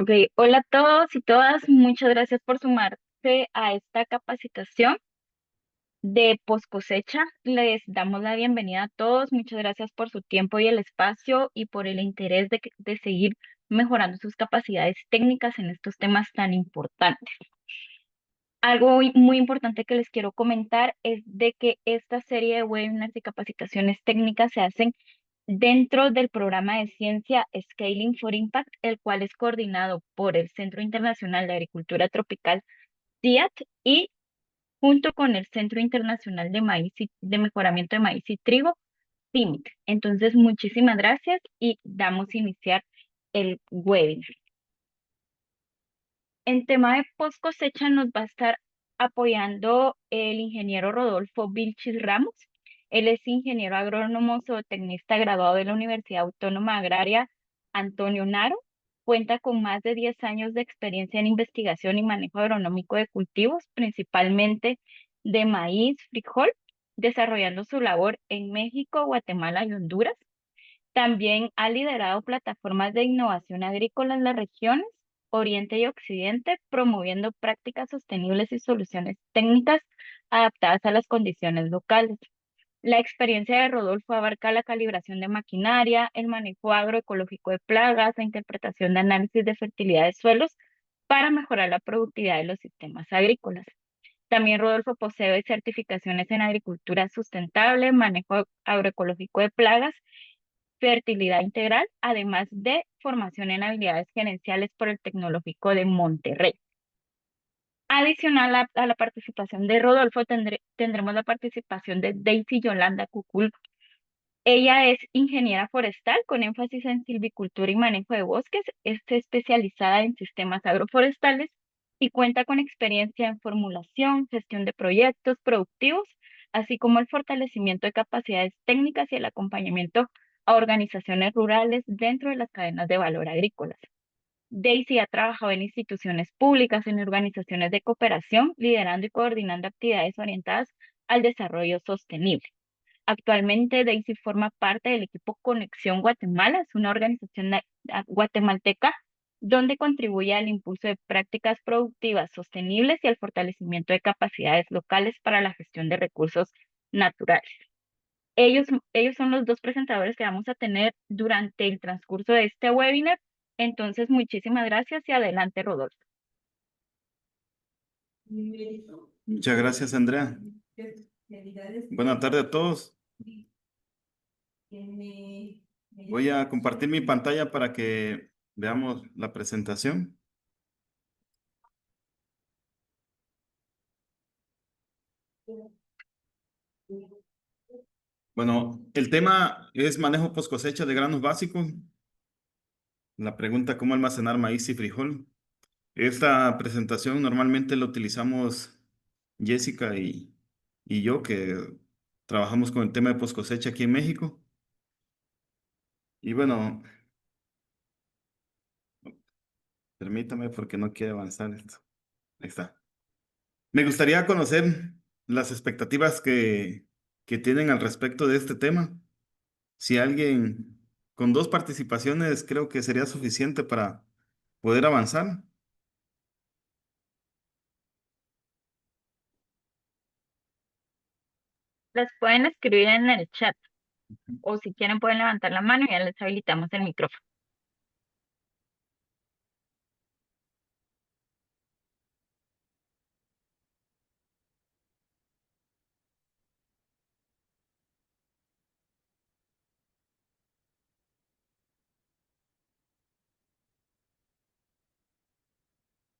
Ok, hola a todos y todas, muchas gracias por sumarse a esta capacitación de post cosecha. Les damos la bienvenida a todos, muchas gracias por su tiempo y el espacio y por el interés de seguir mejorando sus capacidades técnicas en estos temas tan importantes. Algo muy importante que les quiero comentar es de que esta serie de webinars y capacitaciones técnicas se hacen dentro del programa de ciencia Scaling for Impact, el cual es coordinado por el Centro Internacional de Agricultura Tropical, CIAT, y junto con el Centro Internacional de de Mejoramiento de Maíz y Trigo, CIMIT. Entonces, muchísimas gracias y damos a iniciar el webinar. En tema de post cosecha nos va a estar apoyando el ingeniero Rodolfo Vilchis Ramos. Él es ingeniero agrónomo zootecnista graduado de la Universidad Autónoma Agraria Antonio Naro. Cuenta con más de 10 años de experiencia en investigación y manejo agronómico de cultivos, principalmente de maíz, frijol, desarrollando su labor en México, Guatemala y Honduras. También ha liderado plataformas de innovación agrícola en las regiones Oriente y Occidente, promoviendo prácticas sostenibles y soluciones técnicas adaptadas a las condiciones locales. La experiencia de Rodolfo abarca la calibración de maquinaria, el manejo agroecológico de plagas, la interpretación de análisis de fertilidad de suelos para mejorar la productividad de los sistemas agrícolas. También Rodolfo posee certificaciones en agricultura sustentable, manejo agroecológico de plagas, fertilidad integral, además de formación en habilidades gerenciales por el Tecnológico de Monterrey. Adicional a la participación de Rodolfo, tendremos la participación de Daisy Yolanda Cucul. Ella es ingeniera forestal con énfasis en silvicultura y manejo de bosques. Es especializada en sistemas agroforestales y cuenta con experiencia en formulación, gestión de proyectos productivos, así como el fortalecimiento de capacidades técnicas y el acompañamiento a organizaciones rurales dentro de las cadenas de valor agrícolas. Daisy ha trabajado en instituciones públicas, en organizaciones de cooperación, liderando y coordinando actividades orientadas al desarrollo sostenible. Actualmente Daisy forma parte del equipo Conexión Guatemala, es una organización guatemalteca donde contribuye al impulso de prácticas productivas sostenibles y al fortalecimiento de capacidades locales para la gestión de recursos naturales. Ellos son los dos presentadores que vamos a tener durante el transcurso de este webinar. Entonces, muchísimas gracias y adelante, Rodolfo. Muchas gracias, Andrea. Buenas tardes a todos. Voy a compartir mi pantalla para que veamos la presentación. Bueno, el tema es manejo post cosecha de granos básicos. La pregunta, ¿cómo almacenar maíz y frijol? Esta presentación normalmente la utilizamos Jessica y yo, que trabajamos con el tema de post cosecha aquí en México. Y bueno, permítame porque no quiere avanzar esto. Ahí está. Me gustaría conocer las expectativas que tienen al respecto de este tema. Si alguien con dos participaciones creo que sería suficiente para poder avanzar. Las pueden escribir en el chat o si quieren pueden levantar la mano y ya les habilitamos el micrófono.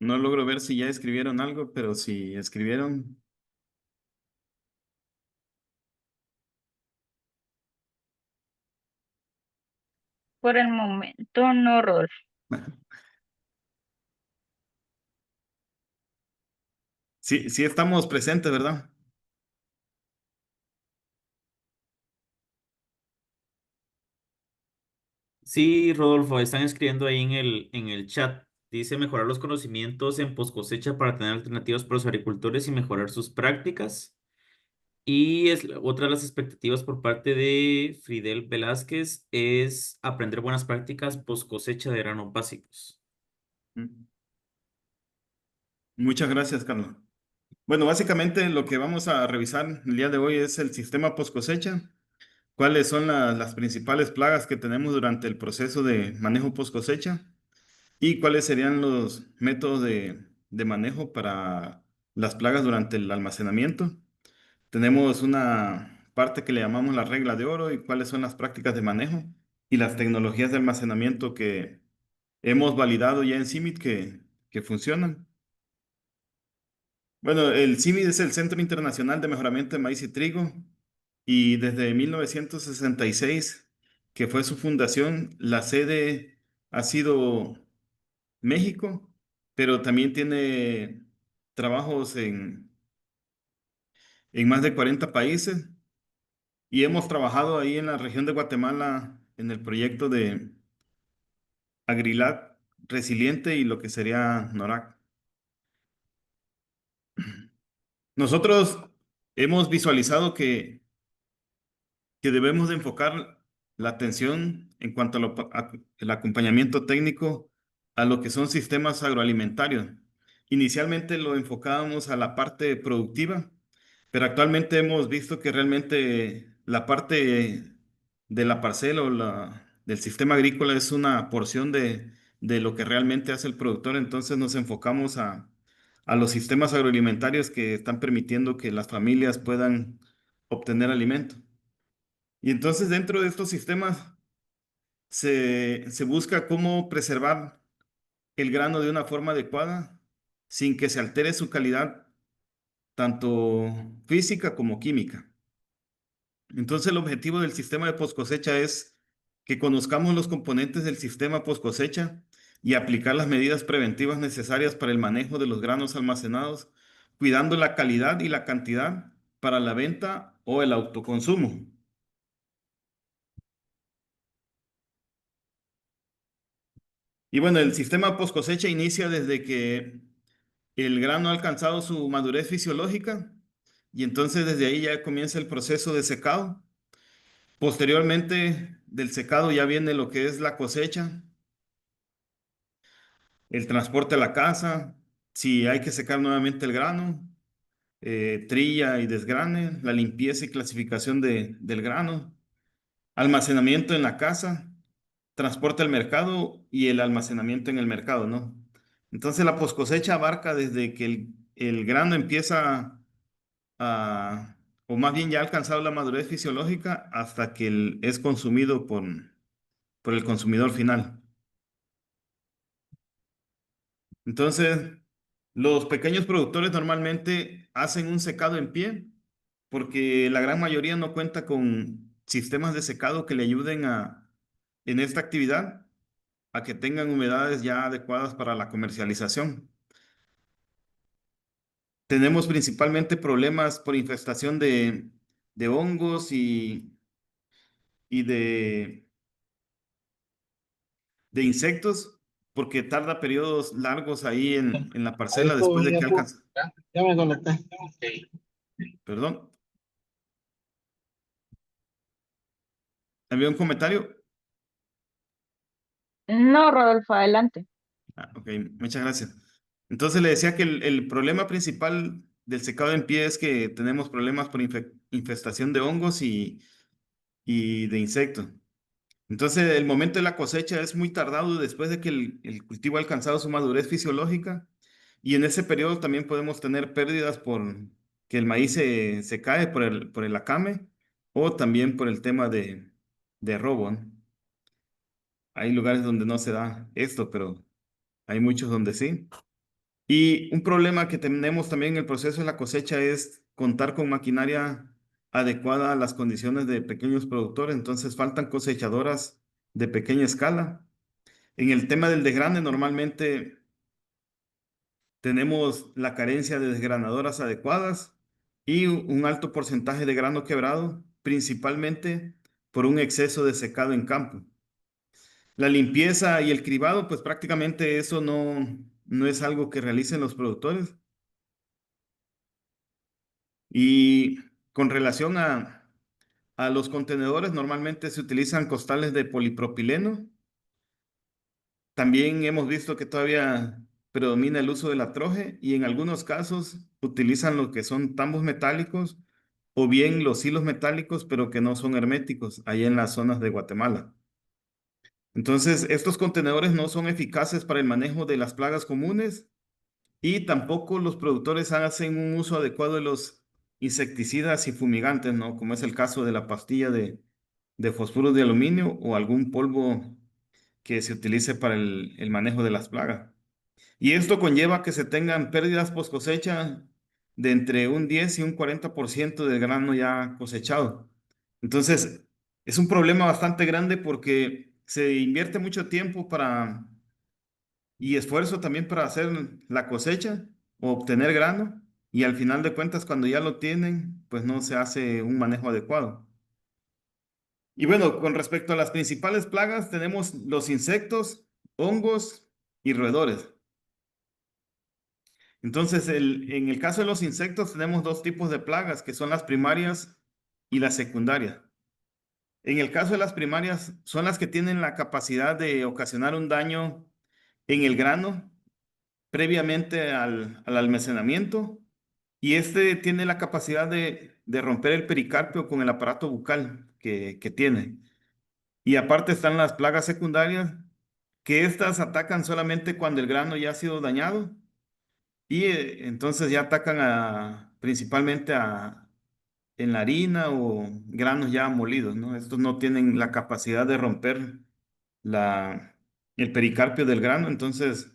No logro ver si ya escribieron algo, pero si escribieron, Por el momento no, Rodolfo. sí, sí estamos presentes, ¿verdad? Sí, Rodolfo, están escribiendo ahí en el chat. Dice mejorar los conocimientos en post cosecha para tener alternativas para los agricultores y mejorar sus prácticas. Y otra de las expectativas por parte de Fidel Velázquez es aprender buenas prácticas post cosecha de granos básicos. Mm. Muchas gracias, Carlos. Bueno, básicamente lo que vamos a revisar el día de hoy es el sistema post cosecha. ¿Cuáles son las principales plagas que tenemos durante el proceso de manejo post cosecha? ¿Y cuáles serían los métodos de manejo para las plagas durante el almacenamiento? Tenemos una parte que le llamamos la regla de oro y cuáles son las prácticas de manejo y las tecnologías de almacenamiento que hemos validado ya en CIMIT que funcionan. Bueno, el CIMIT es el Centro Internacional de Mejoramiento de Maíz y Trigo y desde 1966, que fue su fundación, la sede ha sido México, pero también tiene trabajos en más de 40 países y hemos trabajado ahí en la región de Guatemala en el proyecto de Agrilat Resiliente y lo que sería NORAC. Nosotros hemos visualizado que debemos de enfocar la atención en cuanto al acompañamiento técnico a lo que son sistemas agroalimentarios. Inicialmente lo enfocábamos a la parte productiva, pero actualmente hemos visto que realmente la parte de la parcela o del sistema agrícola es una porción de lo que realmente hace el productor. Entonces nos enfocamos a los sistemas agroalimentarios que están permitiendo que las familias puedan obtener alimento. Y entonces dentro de estos sistemas se busca cómo preservar el grano de una forma adecuada sin que se altere su calidad, tanto física como química. Entonces el objetivo del sistema de post cosecha es que conozcamos los componentes del sistema post cosecha y aplicar las medidas preventivas necesarias para el manejo de los granos almacenados, cuidando la calidad y la cantidad para la venta o el autoconsumo. Y bueno, el sistema post cosecha inicia desde que el grano ha alcanzado su madurez fisiológica y entonces desde ahí ya comienza el proceso de secado. Posteriormente del secado ya viene lo que es la cosecha, el transporte a la casa, si hay que secar nuevamente el grano, trilla y desgrane, la limpieza y clasificación del grano, almacenamiento en la casa, transporte al mercado y el almacenamiento en el mercado, ¿no? Entonces la poscosecha abarca desde que el grano empieza a, o más bien ya ha alcanzado la madurez fisiológica hasta que es consumido por el consumidor final. Entonces, los pequeños productores normalmente hacen un secado en pie porque la gran mayoría no cuenta con sistemas de secado que le ayuden en esta actividad a que tengan humedades ya adecuadas para la comercialización. Tenemos principalmente problemas por infestación de hongos y de insectos, porque tarda periodos largos ahí en la Ahí parcela después estoy, de ya, que alcanza. ya me conecté. Ok. Perdón, ¿había un comentario? No, Rodolfo, adelante. Ok, muchas gracias. Entonces le decía que el problema principal del secado en pie es que tenemos problemas por infestación de hongos y de insectos. Entonces, el momento de la cosecha es muy tardado después de que el cultivo ha alcanzado su madurez fisiológica y en ese periodo también podemos tener pérdidas por que el maíz se cae por el acame o también por el tema de robo, ¿no? Hay lugares donde no se da esto, pero hay muchos donde sí. Y un problema que tenemos también en el proceso de la cosecha es contar con maquinaria adecuada a las condiciones de pequeños productores, entonces faltan cosechadoras de pequeña escala. En el tema del desgrane, normalmente tenemos la carencia de desgranadoras adecuadas y un alto porcentaje de grano quebrado, principalmente por un exceso de secado en campo. La limpieza y el cribado, pues prácticamente eso no es algo que realicen los productores. Y con relación a los contenedores, normalmente se utilizan costales de polipropileno También hemos visto que todavía predomina el uso de la troje y en algunos casos utilizan lo que son tambos metálicos o bien los hilos metálicos, pero que no son herméticos, ahí en las zonas de Guatemala. Entonces, estos contenedores no son eficaces para el manejo de las plagas comunes y tampoco los productores hacen un uso adecuado de los insecticidas y fumigantes, ¿no? Como es el caso de la pastilla de fosfuro de aluminio o algún polvo que se utilice para el manejo de las plagas. Y esto conlleva que se tengan pérdidas post cosecha de entre un 10 y un 40% del grano ya cosechado. Entonces, es un problema bastante grande porque se invierte mucho tiempo y esfuerzo también para hacer la cosecha o obtener grano. Y al final de cuentas, cuando ya lo tienen, pues no se hace un manejo adecuado. Y bueno, con respecto a las principales plagas, tenemos los insectos, hongos y roedores. Entonces, en el caso de los insectos, tenemos dos tipos de plagas, que son las primarias y las secundarias. En el caso de las primarias, son las que tienen la capacidad de ocasionar un daño en el grano previamente al almacenamiento, y este tiene la capacidad de romper el pericarpio con el aparato bucal que tiene. Y aparte están las plagas secundarias, que estas atacan solamente cuando el grano ya ha sido dañado y entonces ya atacan principalmente en la harina o granos ya molidos, ¿no? Estos no tienen la capacidad de romper el pericarpio del grano, entonces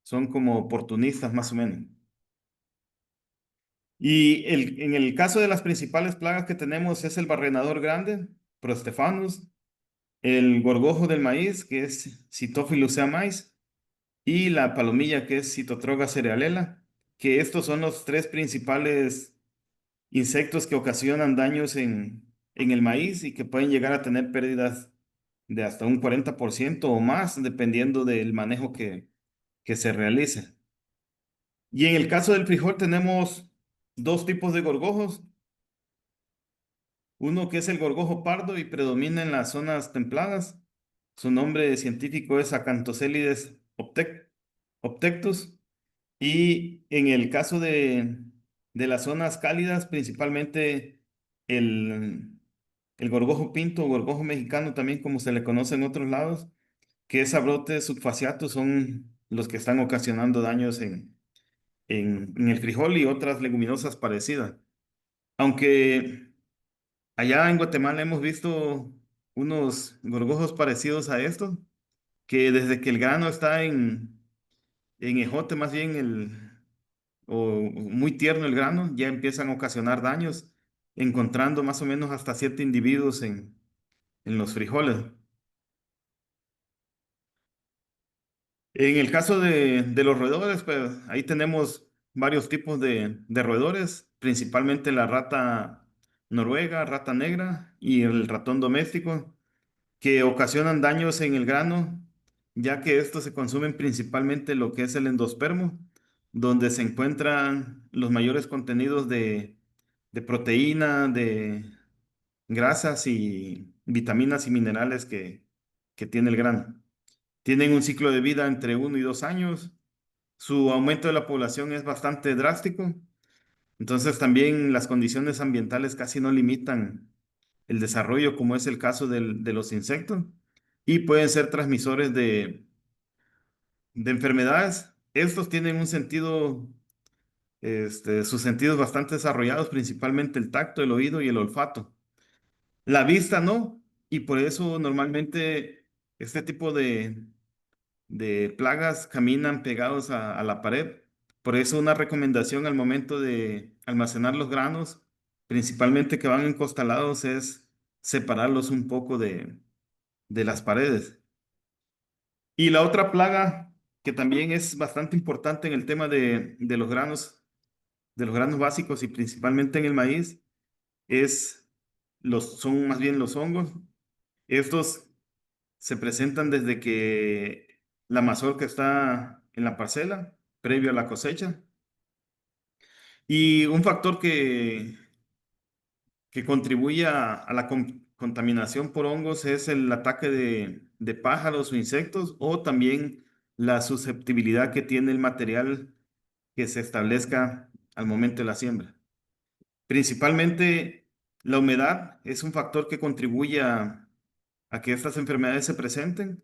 son como oportunistas más o menos. Y en el caso de las principales plagas que tenemos es el barrenador grande, Prostephanus, el gorgojo del maíz, que es Sitophilus mais, y la palomilla, que es Citotroga cerealela, que estos son los tres principales insectos que ocasionan daños en el maíz y que pueden llegar a tener pérdidas de hasta un 40% o más, dependiendo del manejo que se realice. Y en el caso del frijol tenemos dos tipos de gorgojos. Uno que es el gorgojo pardo y predomina en las zonas templadas. Su nombre científico es Acanthocelides obtectus. Y en el caso de las zonas cálidas, principalmente el, el gorgojo pinto o gorgojo mexicano, también como se le conoce en otros lados, que es Abrotes subfasciatus, son los que están ocasionando daños en el frijol y otras leguminosas parecidas. Aunque allá en Guatemala hemos visto unos gorgojos parecidos a estos, que desde que el grano está en ejote, más bien o muy tierno el grano, ya empiezan a ocasionar daños, encontrando más o menos hasta 7 individuos en los frijoles. En el caso de los roedores, pues ahí tenemos varios tipos de roedores, principalmente la rata noruega, rata negra y el ratón doméstico, que ocasionan daños en el grano, ya que estos se consumen principalmente lo que es el endospermo, donde se encuentran los mayores contenidos de proteína, de grasas y vitaminas y minerales que tiene el grano. Tienen un ciclo de vida entre 1 y 2 años. Su aumento de la población es bastante drástico. Entonces también las condiciones ambientales casi no limitan el desarrollo, como es el caso de los insectos, y pueden ser transmisores de enfermedades. Estos tienen un sentido, sus sentidos bastante desarrollados, principalmente el tacto, el oído y el olfato. La vista no, y por eso normalmente este tipo de plagas caminan pegados a la pared. Por eso una recomendación al momento de almacenar los granos, principalmente que van encostalados, es separarlos un poco de las paredes. Y la otra plaga que también es bastante importante en el tema de los granos básicos y principalmente en el maíz, son más bien los hongos. Estos se presentan desde que la mazorca está en la parcela, previo a la cosecha. Y un factor que contribuye a la contaminación por hongos es el ataque de pájaros o insectos o también la susceptibilidad que tiene el material que se establezca al momento de la siembra. Principalmente la humedad es un factor que contribuye a que estas enfermedades se presenten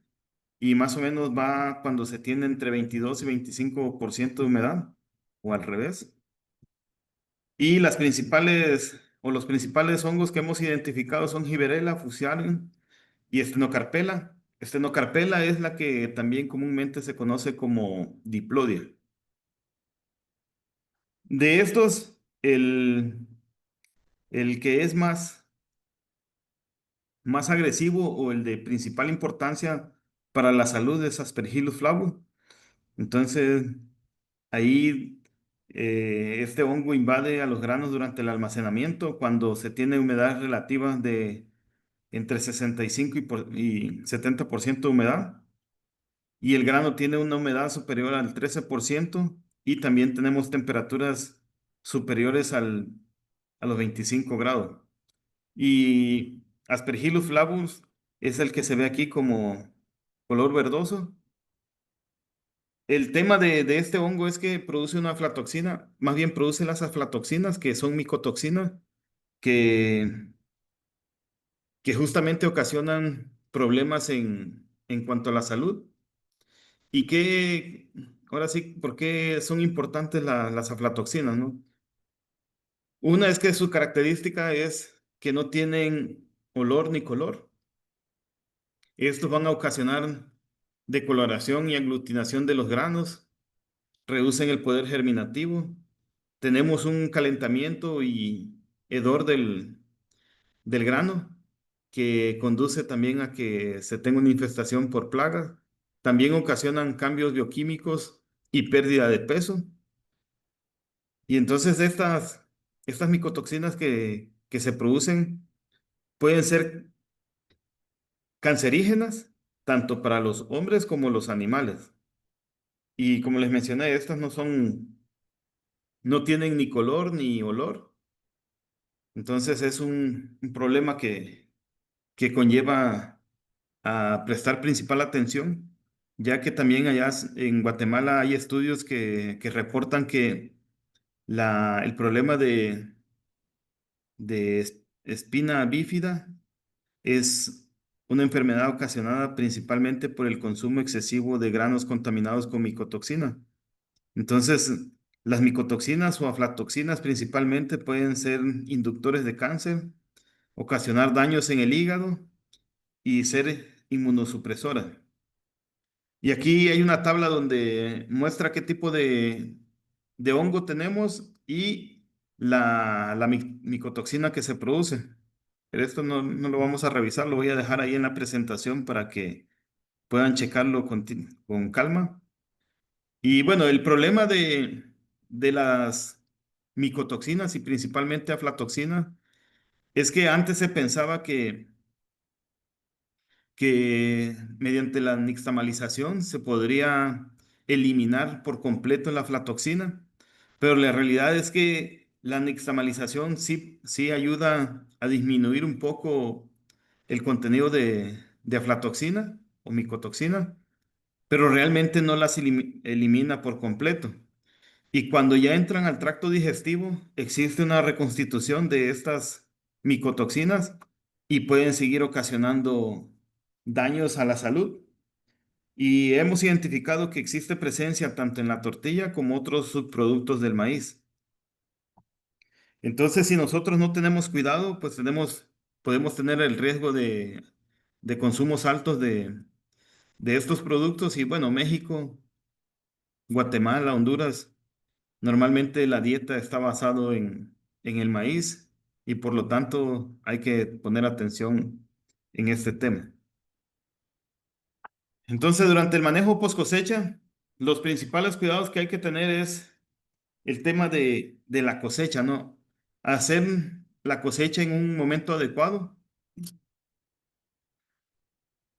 y más o menos va cuando se tiene entre 22 y 25% de humedad o al revés. Y las principales o los principales hongos que hemos identificado son Gibberella, Fusarium y Stenocarpella. Stenocarpella es la que también comúnmente se conoce como Diplodia. De estos, el que es más agresivo o el de principal importancia para la salud es Aspergillus flavus. Entonces, ahí este hongo invade a los granos durante el almacenamiento cuando se tiene humedad relativa de entre 65 y 70% de humedad. Y el grano tiene una humedad superior al 13% y también tenemos temperaturas superiores a los 25 grados. Y Aspergillus flavus es el que se ve aquí como color verdoso. El tema de este hongo es que produce una aflatoxina, más bien produce las aflatoxinas, que son micotoxinas, que, que justamente ocasionan problemas en cuanto a la salud. Y que, ahora sí, ¿por qué son importantes las aflatoxinas, no? Una es que su característica es que no tienen olor ni color. Estos van a ocasionar decoloración y aglutinación de los granos, reducen el poder germinativo, tenemos un calentamiento y hedor del grano que conduce también a que se tenga una infestación por plagas. También ocasionan cambios bioquímicos y pérdida de peso. Y entonces estas micotoxinas que se producen pueden ser cancerígenas tanto para los hombres como los animales. Y como les mencioné, estas no tienen ni color ni olor. Entonces es un problema que conlleva a prestar principal atención, ya que también allá en Guatemala hay estudios que reportan que el problema de espina bífida es una enfermedad ocasionada principalmente por el consumo excesivo de granos contaminados con micotoxina. Entonces, las micotoxinas o aflatoxinas principalmente pueden ser inductores de cáncer, ocasionar daños en el hígado y ser inmunosupresoras. Y aquí hay una tabla donde muestra qué tipo de hongo tenemos y la micotoxina que se produce. Pero esto no lo vamos a revisar, lo voy a dejar ahí en la presentación para que puedan checarlo con calma. Y bueno, el problema de las micotoxinas y principalmente aflatoxina es que antes se pensaba que mediante la nixtamalización se podría eliminar por completo la aflatoxina, pero la realidad es que la nixtamalización sí ayuda a disminuir un poco el contenido de aflatoxina o micotoxina, pero realmente no las elimina por completo. Y cuando ya entran al tracto digestivo, existe una reconstitución de estas micotoxinas y pueden seguir ocasionando daños a la salud. Y hemos identificado que existe presencia tanto en la tortilla como otros subproductos del maíz. Entonces, si nosotros no tenemos cuidado, pues podemos tener el riesgo de consumos altos de estos productos. Y bueno, México, Guatemala, Honduras, normalmente la dieta está basado en el maíz y por lo tanto hay que poner atención en este tema. Entonces, durante el manejo post cosecha, los principales cuidados que hay que tener es el tema de la cosecha, ¿no? Hacer la cosecha en un momento adecuado.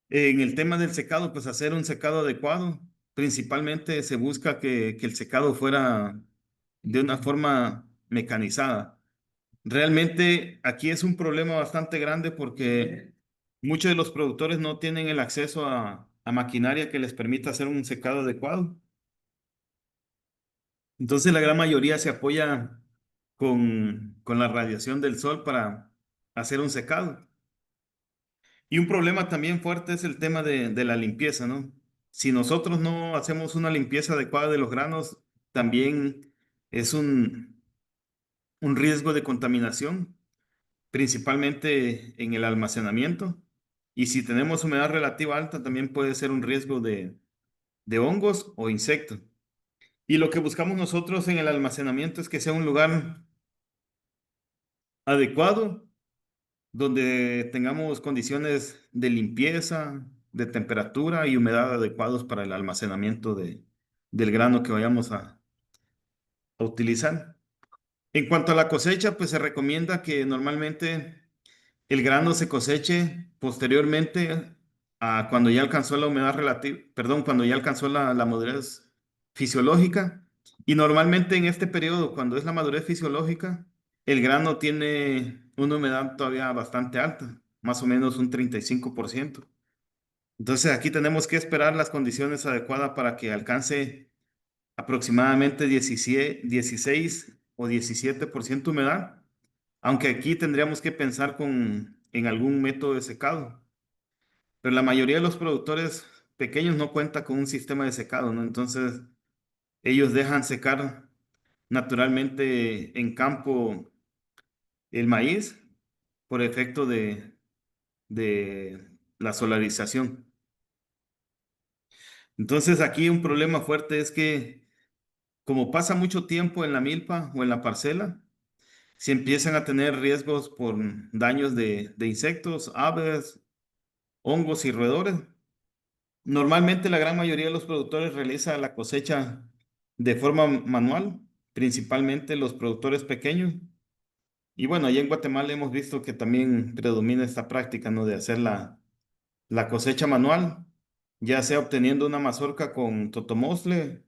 En el tema del secado, pues hacer un secado adecuado. Principalmente se busca que el secado fuera de una forma mecanizada. Realmente aquí es un problema bastante grande porque muchos de los productores no tienen el acceso a maquinaria que les permita hacer un secado adecuado. Entonces la gran mayoría se apoya con la radiación del sol para hacer un secado. Y un problema también fuerte es el tema de la limpieza, ¿no? Si nosotros no hacemos una limpieza adecuada de los granos, también es un riesgo de contaminación, principalmente en el almacenamiento. Y si tenemos humedad relativa alta, también puede ser un riesgo de hongos o insectos. Y lo que buscamos nosotros en el almacenamiento es que sea un lugar adecuado, donde tengamos condiciones de limpieza, de temperatura y humedad adecuados para el almacenamiento del grano que vayamos a utilizar. En cuanto a la cosecha, pues se recomienda que normalmente el grano se coseche posteriormente a cuando ya alcanzó la humedad relativa, perdón, cuando ya alcanzó la madurez fisiológica. Y normalmente en este periodo, cuando es la madurez fisiológica, el grano tiene una humedad todavía bastante alta, más o menos un 35%. Entonces aquí tenemos que esperar las condiciones adecuadas para que alcance aproximadamente 16 o 17% humedad, aunque aquí tendríamos que pensar en algún método de secado. Pero la mayoría de los productores pequeños no cuenta con un sistema de secado, ¿no? Entonces ellos dejan secar naturalmente en campo el maíz por efecto de la solarización. Entonces aquí un problema fuerte es que como pasa mucho tiempo en la milpa o en la parcela, si empiezan a tener riesgos por daños de insectos, aves, hongos y roedores. Normalmente la gran mayoría de los productores realiza la cosecha de forma manual, principalmente los productores pequeños. Y bueno, allá en Guatemala hemos visto que también predomina esta práctica, ¿no? De hacer la cosecha manual, ya sea obteniendo una mazorca con totomosle,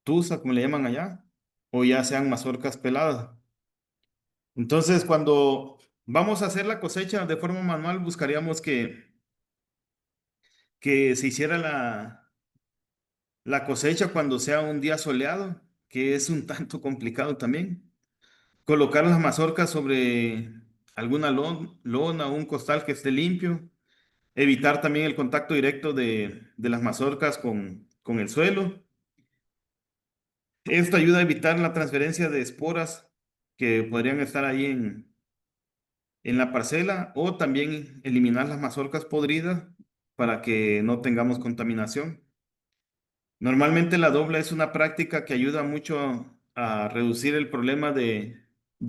tusa, como le llaman allá, o ya sean mazorcas peladas. Entonces, cuando vamos a hacer la cosecha de forma manual, buscaríamos que se hiciera la cosecha cuando sea un día soleado, que es un tanto complicado también. Colocar las mazorcas sobre alguna lona o un costal que esté limpio. Evitar también el contacto directo de las mazorcas con el suelo. Esto ayuda a evitar la transferencia de esporas que podrían estar ahí en la parcela o también eliminar las mazorcas podridas para que no tengamos contaminación. Normalmente la dobla es una práctica que ayuda mucho a reducir el problema de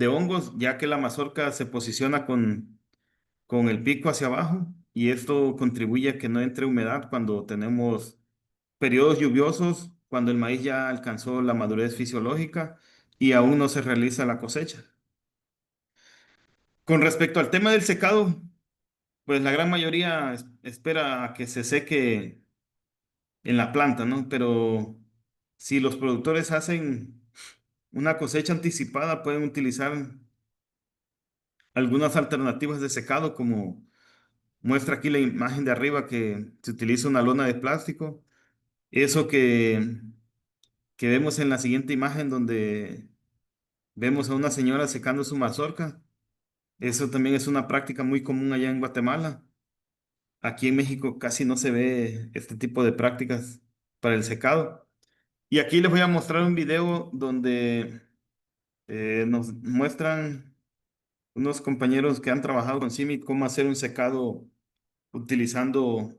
hongos, ya que la mazorca se posiciona con el pico hacia abajo y esto contribuye a que no entre humedad cuando tenemos periodos lluviosos, cuando el maíz ya alcanzó la madurez fisiológica y aún no se realiza la cosecha. Con respecto al tema del secado, pues la gran mayoría espera a que se seque en la planta, ¿no? Pero si los productores hacen una cosecha anticipada, pueden utilizar algunas alternativas de secado, como muestra aquí la imagen de arriba que se utiliza una lona de plástico. Eso que vemos en la siguiente imagen donde vemos a una señora secando su mazorca. Eso también es una práctica muy común allá en Guatemala. Aquí en México casi no se ve este tipo de prácticas para el secado. Y aquí les voy a mostrar un video donde nos muestran unos compañeros que han trabajado con CIMIT cómo hacer un secado utilizando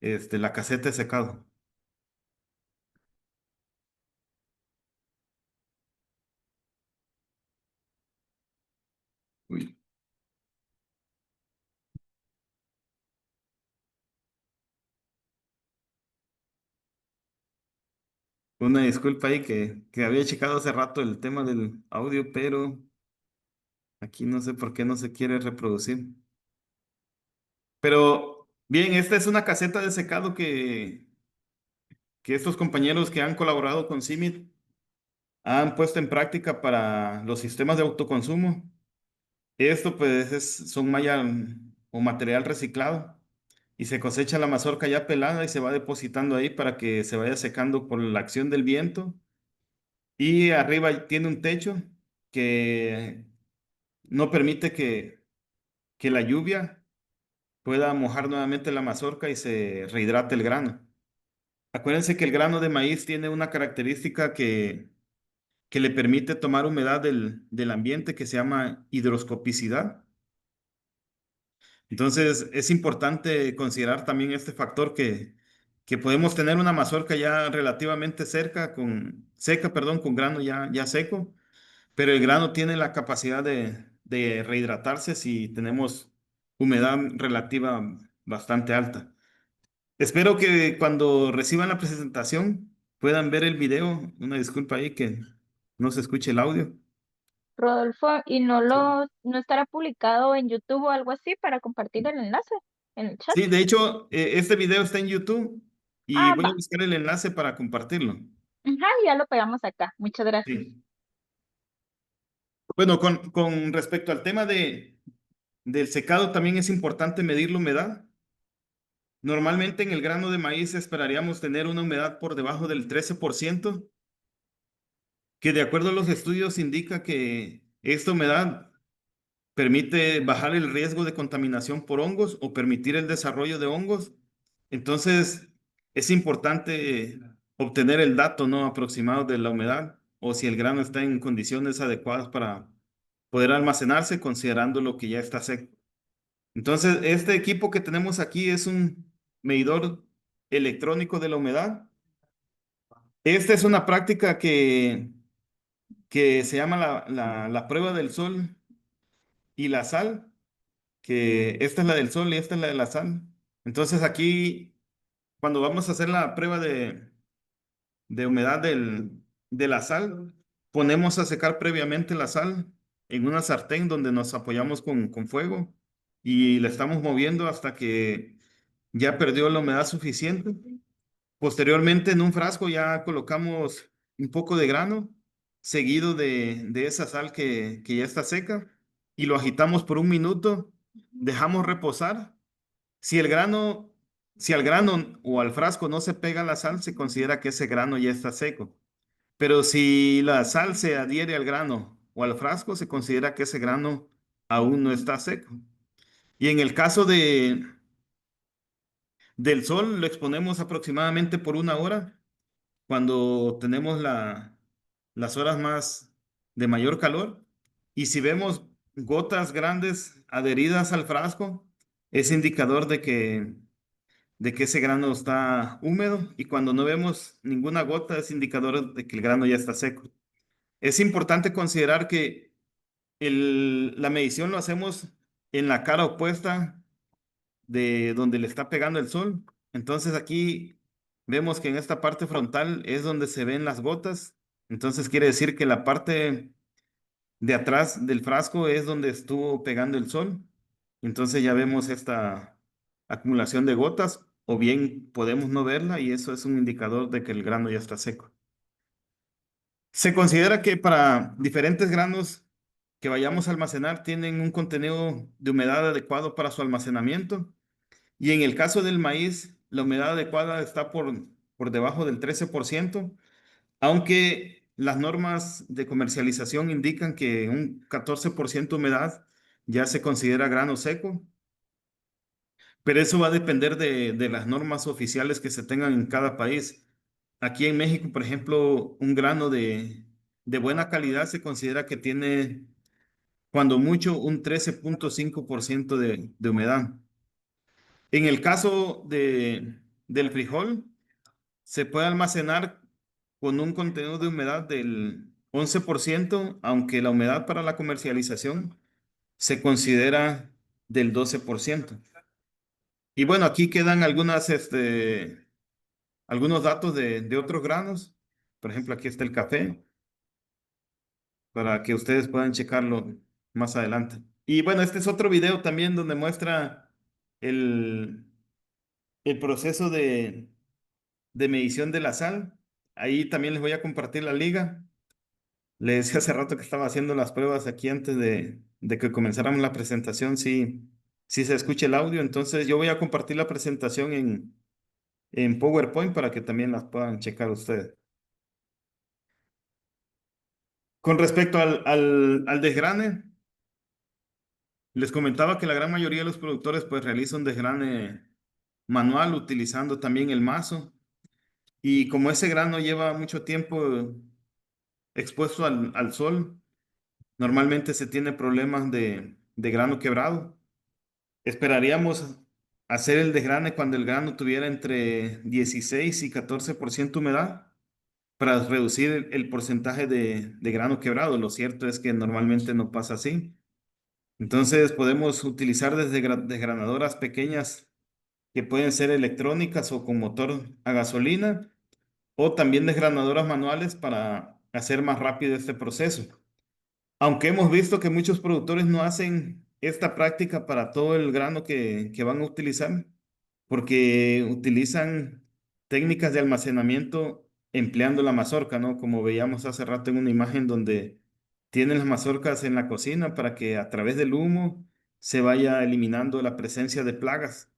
la caseta de secado. Uy, una disculpa ahí que había checado hace rato el tema del audio, pero aquí no sé por qué no se quiere reproducir. Pero bien, esta es una caseta de secado que estos compañeros que han colaborado con CIMIT han puesto en práctica para los sistemas de autoconsumo. Esto pues son malla o material reciclado y se cosecha la mazorca ya pelada y se va depositando ahí para que se vaya secando por la acción del viento. Y arriba tiene un techo que no permite que la lluvia pueda mojar nuevamente la mazorca y se rehidrate el grano. Acuérdense que el grano de maíz tiene una característica que le permite tomar humedad del ambiente que se llama hidroscopicidad. Entonces es importante considerar también este factor que podemos tener una mazorca ya relativamente seca, perdón, con grano ya seco, pero el grano tiene la capacidad de rehidratarse si tenemos humedad relativa bastante alta. Espero que cuando reciban la presentación puedan ver el video. Una disculpa ahí que no se escuche el audio. Rodolfo, ¿y Sí. no estará publicado en YouTube o algo así para compartir el enlace en el chat? Sí, de hecho, este video está en YouTube y Ah, voy a va. buscar el enlace para compartirlo. Ajá, ya lo pegamos acá. Muchas gracias. Sí. Bueno, con respecto al tema del secado, también es importante medir la humedad. Normalmente en el grano de maíz esperaríamos tener una humedad por debajo del 13%, que de acuerdo a los estudios indica que esta humedad permite bajar el riesgo de contaminación por hongos o permitir el desarrollo de hongos. Entonces, es importante obtener el dato, ¿no?, aproximado de la humedad o si el grano está en condiciones adecuadas para poder almacenarse considerando lo que ya está seco. Entonces, este equipo que tenemos aquí es un medidor electrónico de la humedad. Esta es una práctica que se llama la prueba del sol y la sal, que esta es la del sol y esta es la de la sal. Entonces aquí, cuando vamos a hacer la prueba de humedad de la sal, ponemos a secar previamente la sal en una sartén donde nos apoyamos con fuego y la estamos moviendo hasta que ya perdió la humedad suficiente. Posteriormente, en un frasco ya colocamos un poco de grano, seguido de esa sal que ya está seca, y lo agitamos por un minuto, dejamos reposar. Si el grano, si al grano o al frasco no se pega la sal, se considera que ese grano ya está seco. Pero si la sal se adhiere al grano o al frasco, se considera que ese grano aún no está seco. Y en el caso del sol, lo exponemos aproximadamente por una hora cuando tenemos las horas más de mayor calor. Y si vemos gotas grandes adheridas al frasco, es indicador de que ese grano está húmedo. Y cuando no vemos ninguna gota, es indicador de que el grano ya está seco. Es importante considerar que la medición lo hacemos en la cara opuesta de donde le está pegando el sol. Entonces aquí vemos que en esta parte frontal es donde se ven las gotas. Entonces quiere decir que la parte de atrás del frasco es donde estuvo pegando el sol. Entonces ya vemos esta acumulación de gotas o bien podemos no verla y eso es un indicador de que el grano ya está seco. Se considera que para diferentes granos que vayamos a almacenar tienen un contenido de humedad adecuado para su almacenamiento. Y en el caso del maíz, la humedad adecuada está por debajo del 13%, aunque las normas de comercialización indican que un 14% de humedad ya se considera grano seco, pero eso va a depender de las normas oficiales que se tengan en cada país. Aquí en México, por ejemplo, un grano de buena calidad se considera que tiene, cuando mucho, un 13.5% de humedad. En el caso del frijol, se puede almacenar con un contenido de humedad del 11%, aunque la humedad para la comercialización se considera del 12%. Y bueno, aquí quedan algunos datos de otros granos. Por ejemplo, aquí está el café, para que ustedes puedan checarlo más adelante. Y bueno, este es otro video también donde muestra el, el proceso de medición de la sal. Ahí también les voy a compartir la liga Le decía hace rato que estaba haciendo las pruebas aquí antes de que comenzáramos la presentación, sí se escucha el audio. Entonces yo voy a compartir la presentación en PowerPoint para que también las puedan checar ustedes. Con respecto al desgrane, les comentaba que la gran mayoría de los productores pues realizan un desgrane manual utilizando también el mazo. Y como ese grano lleva mucho tiempo expuesto al sol, normalmente se tiene problemas de grano quebrado. Esperaríamos hacer el desgrane cuando el grano tuviera entre 16 y 14% humedad para reducir el porcentaje de grano quebrado. Lo cierto es que normalmente no pasa así. Entonces podemos utilizar desgranadoras pequeñas que pueden ser electrónicas o con motor a gasolina o también desgranadoras manuales para hacer más rápido este proceso. Aunque hemos visto que muchos productores no hacen esta práctica para todo el grano que van a utilizar, porque utilizan técnicas de almacenamiento empleando la mazorca, ¿no? Como veíamos hace rato en una imagen donde tienen las mazorcas en la cocina para que a través del humo se vaya eliminando la presencia de plagas.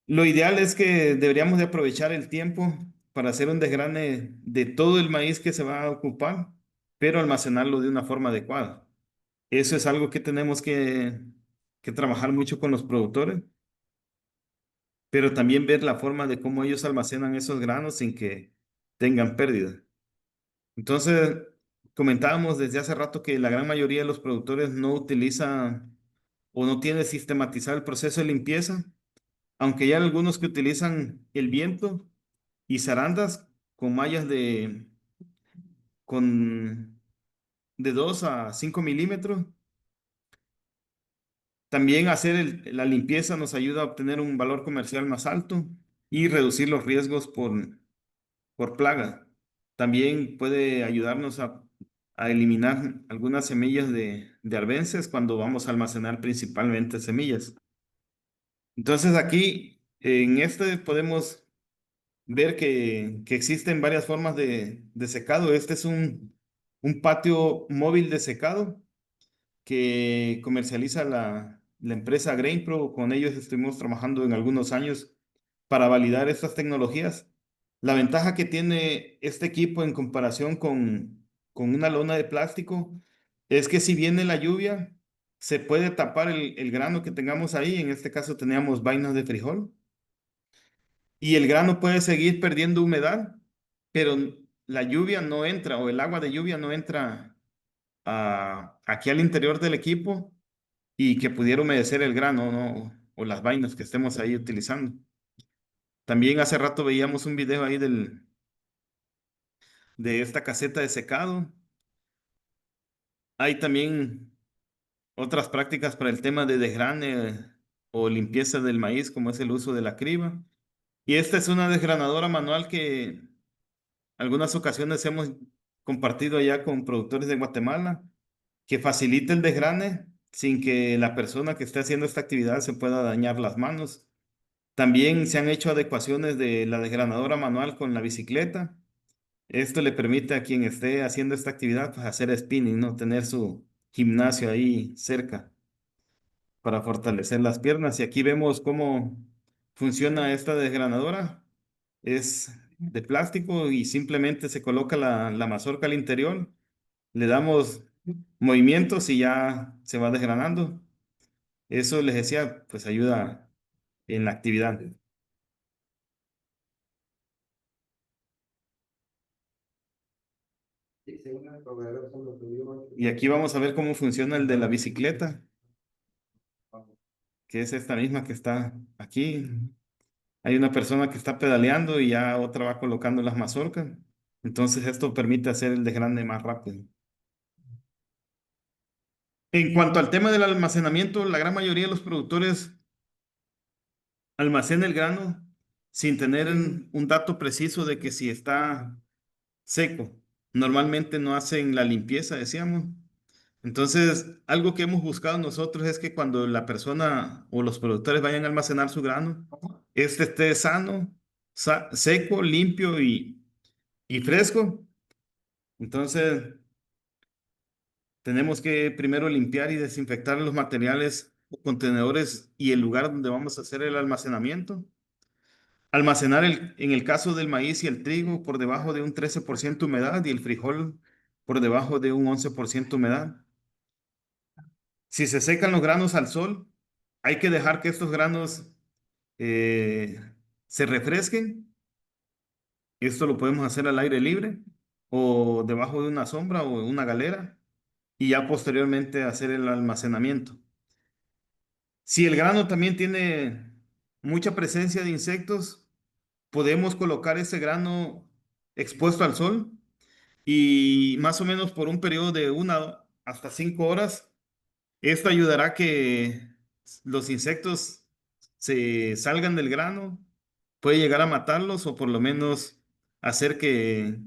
Lo ideal es que deberíamos de aprovechar el tiempo para hacer un desgrane de todo el maíz que se va a ocupar, pero almacenarlo de una forma adecuada. Eso es algo que tenemos que trabajar mucho con los productores, pero también ver la forma de cómo ellos almacenan esos granos sin que tengan pérdida. Entonces, comentábamos desde hace rato que la gran mayoría de los productores no utiliza o no tiene sistematizado el proceso de limpieza, aunque ya hay algunos que utilizan el viento y zarandas con mallas con, de 2 a 5 milímetros. También hacer la limpieza nos ayuda a obtener un valor comercial más alto y reducir los riesgos por plaga. También puede ayudarnos a eliminar algunas semillas de arbences cuando vamos a almacenar principalmente semillas. Entonces aquí en este podemos ver que existen varias formas de secado. Este es un patio móvil de secado que comercializa la empresa GrainPro. Con ellos estuvimos trabajando en algunos años para validar estas tecnologías. La ventaja que tiene este equipo en comparación con una lona de plástico es que si viene la lluvia, se puede tapar el grano que tengamos ahí. En este caso teníamos vainas de frijol y el grano puede seguir perdiendo humedad, pero la lluvia no entra o el agua de lluvia no entra aquí al interior del equipo y que pudiera humedecer el grano, ¿no? O las vainas que estemos ahí utilizando. También hace rato veíamos un video ahí de esta caseta de secado. Hay también otras prácticas para el tema de desgrane o limpieza del maíz, como es el uso de la criba. Y esta es una desgranadora manual que algunas ocasiones hemos compartido ya con productores de Guatemala, que facilita el desgrane sin que la persona que esté haciendo esta actividad se pueda dañar las manos. También se han hecho adecuaciones de la desgranadora manual con la bicicleta. Esto le permite a quien esté haciendo esta actividad pues, hacer spinning, ¿no? Tener su gimnasio ahí cerca para fortalecer las piernas. Y aquí vemos cómo funciona esta desgranadora. Es de plástico y simplemente se coloca la mazorca al interior. Le damos movimientos y ya se va desgranando. Eso les decía, pues ayuda en la actividad. Y aquí vamos a ver cómo funciona el de la bicicleta, que es esta misma que está aquí. Hay una persona que está pedaleando y ya otra va colocando las mazorcas. Entonces esto permite hacer el desgrane más rápido. En cuanto al tema del almacenamiento, la gran mayoría de los productores almacena el grano sin tener un dato preciso de que si está seco. Normalmente no hacen la limpieza, decíamos. Entonces, algo que hemos buscado nosotros es que cuando la persona o los productores vayan a almacenar su grano, este esté sano, seco, limpio y fresco Entonces, tenemos que primero limpiar y desinfectar los materiales, contenedores y el lugar donde vamos a hacer el almacenamiento. Almacenar en el caso del maíz y el trigo por debajo de un 13% humedad y el frijol por debajo de un 11% humedad. Si se secan los granos al sol, hay que dejar que estos granos eh, se refresquen. Esto lo podemos hacer al aire libre o debajo de una sombra o en una galera y ya posteriormente hacer el almacenamiento. Si el grano también tiene mucha presencia de insectos, podemos colocar ese grano expuesto al sol y más o menos por un periodo de 1 hasta 5 horas. Esto ayudará a que los insectos se salgan del grano, puede llegar a matarlos o por lo menos hacer que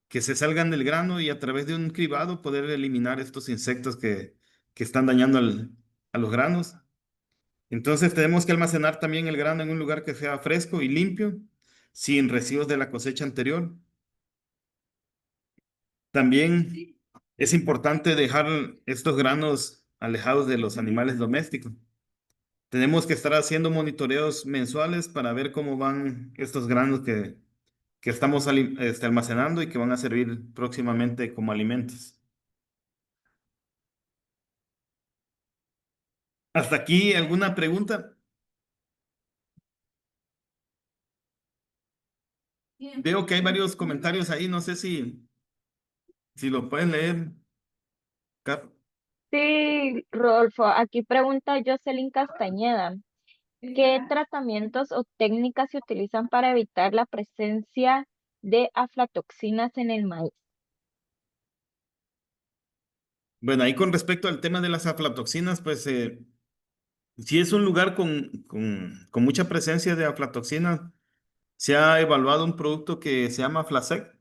se salgan del grano y a través de un cribado poder eliminar estos insectos que están dañando a los granos. Entonces tenemos que almacenar también el grano en un lugar que sea fresco y limpio, sin residuos de la cosecha anterior. También es importante dejar estos granos alejados de los animales domésticos. Tenemos que estar haciendo monitoreos mensuales para ver cómo van estos granos que estamos almacenando y que van a servir próximamente como alimentos. ¿Hasta aquí alguna pregunta? Veo que hay varios comentarios ahí, no sé si lo pueden leer. Cap. Sí, Rodolfo, aquí pregunta Jocelyn Castañeda. ¿Qué tratamientos o técnicas se utilizan para evitar la presencia de aflatoxinas en el maíz? Bueno, ahí con respecto al tema de las aflatoxinas, pues si es un lugar con mucha presencia de aflatoxinas, se ha evaluado un producto que se llama Flasec,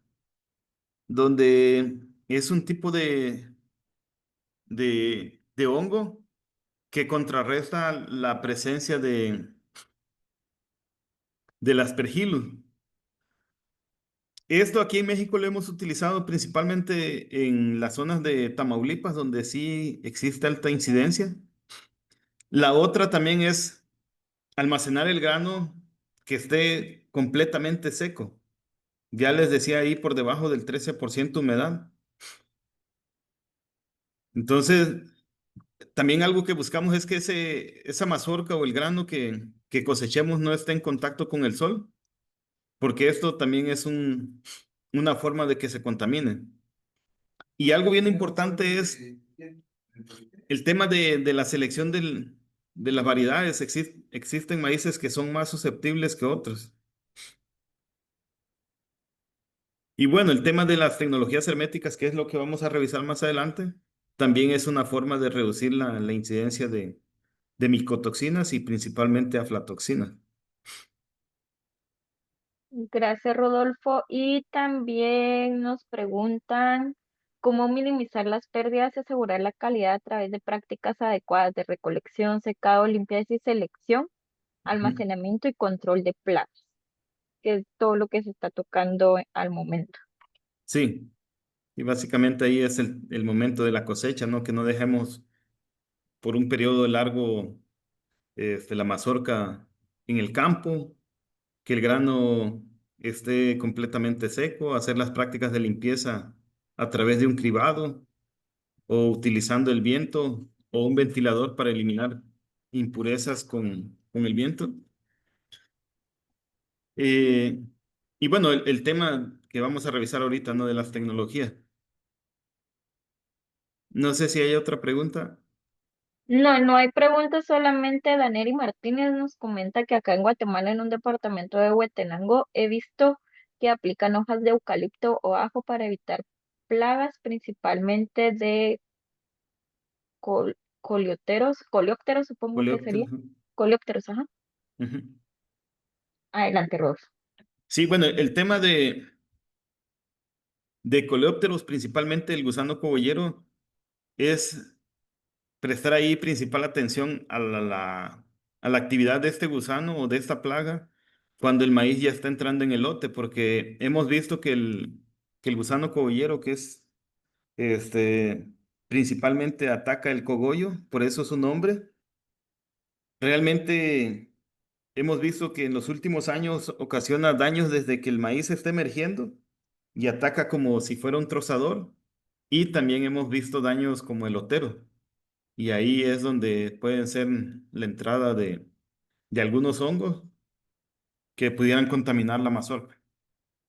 donde es un tipo de hongo que contrarresta la presencia del aspergillus. Esto aquí en México lo hemos utilizado principalmente en las zonas de Tamaulipas, donde sí existe alta incidencia. La otra también es almacenar el grano que esté completamente seco. Ya les decía ahí por debajo del 13% humedad. Entonces, también algo que buscamos es que esa mazorca o el grano que cosechemos no esté en contacto con el sol, porque esto también es una forma de que se contamine. Y algo bien importante es el tema de la selección de las variedades. Existen maíces que son más susceptibles que otros. Y bueno, el tema de las tecnologías herméticas, que es lo que vamos a revisar más adelante, también es una forma de reducir la incidencia de micotoxinas y principalmente aflatoxinas. Gracias, Rodolfo. Y también nos preguntan cómo minimizar las pérdidas y asegurar la calidad a través de prácticas adecuadas de recolección, secado, limpieza y selección, Ujú. almacenamiento y control de plagas, que es todo lo que se está tocando al momento. Sí, y básicamente ahí es el momento de la cosecha, ¿no? Que no dejemos por un periodo largo la mazorca en el campo, que el grano esté completamente seco, hacer las prácticas de limpieza a través de un cribado o utilizando el viento o un ventilador para eliminar impurezas con el viento. Eh, y bueno, el tema que vamos a revisar ahorita, ¿no? De las tecnologías. No sé si hay otra pregunta. No, no hay preguntas, solamente Daneri Martínez nos comenta que acá en Guatemala, en un departamento de Huetenango, he visto que aplican hojas de eucalipto o ajo para evitar plagas, principalmente de coleópteros, supongo que sería. Coleópteros. Coleópteros, ajá. Ujú. Adelante, Rodolfo. Sí, bueno, el tema de coleópteros, principalmente el gusano cogollero, es prestar ahí principal atención a la actividad de este gusano o de esta plaga cuando el maíz ya está entrando en el lote, porque hemos visto que que el gusano cogollero, que es principalmente ataca el cogollo, por eso su nombre. Realmente hemos visto que en los últimos años ocasiona daños desde que el maíz está emergiendo y ataca como si fuera un trozador. Y también hemos visto daños como el otero. Y ahí es donde pueden ser la entrada de algunos hongos que pudieran contaminar la mazorca.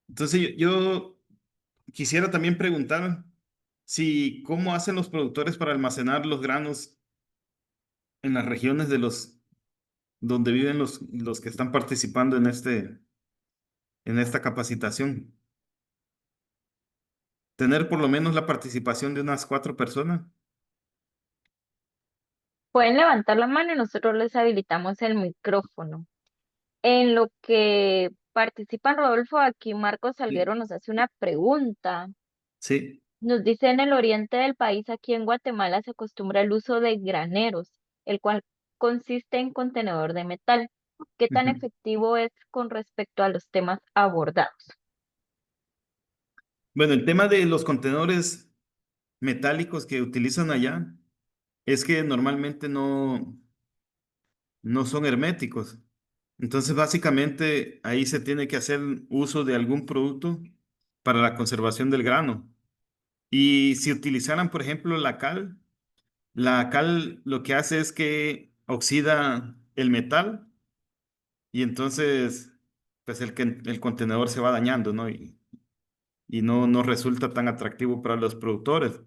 Entonces yo quisiera también preguntar si cómo hacen los productores para almacenar los granos en las regiones de los donde viven los que están participando en esta capacitación. Tener por lo menos la participación de unas 4 personas. Pueden levantar la mano y nosotros les habilitamos el micrófono. En lo que participan, Rodolfo, aquí Marcos Sí. Salguero nos hace una pregunta. Sí. Nos dice, en el oriente del país, aquí en Guatemala, se acostumbra el uso de graneros, el cual consiste en contenedor de metal. ¿Qué tan Ujú. efectivo es con respecto a los temas abordados? Bueno, el tema de los contenedores metálicos que utilizan allá es que normalmente no son herméticos. Entonces, básicamente, ahí se tiene que hacer uso de algún producto para la conservación del grano. Y si utilizaran, por ejemplo, la cal lo que hace es que oxida el metal y entonces, pues el contenedor se va dañando, ¿no? Y no resulta tan atractivo para los productores.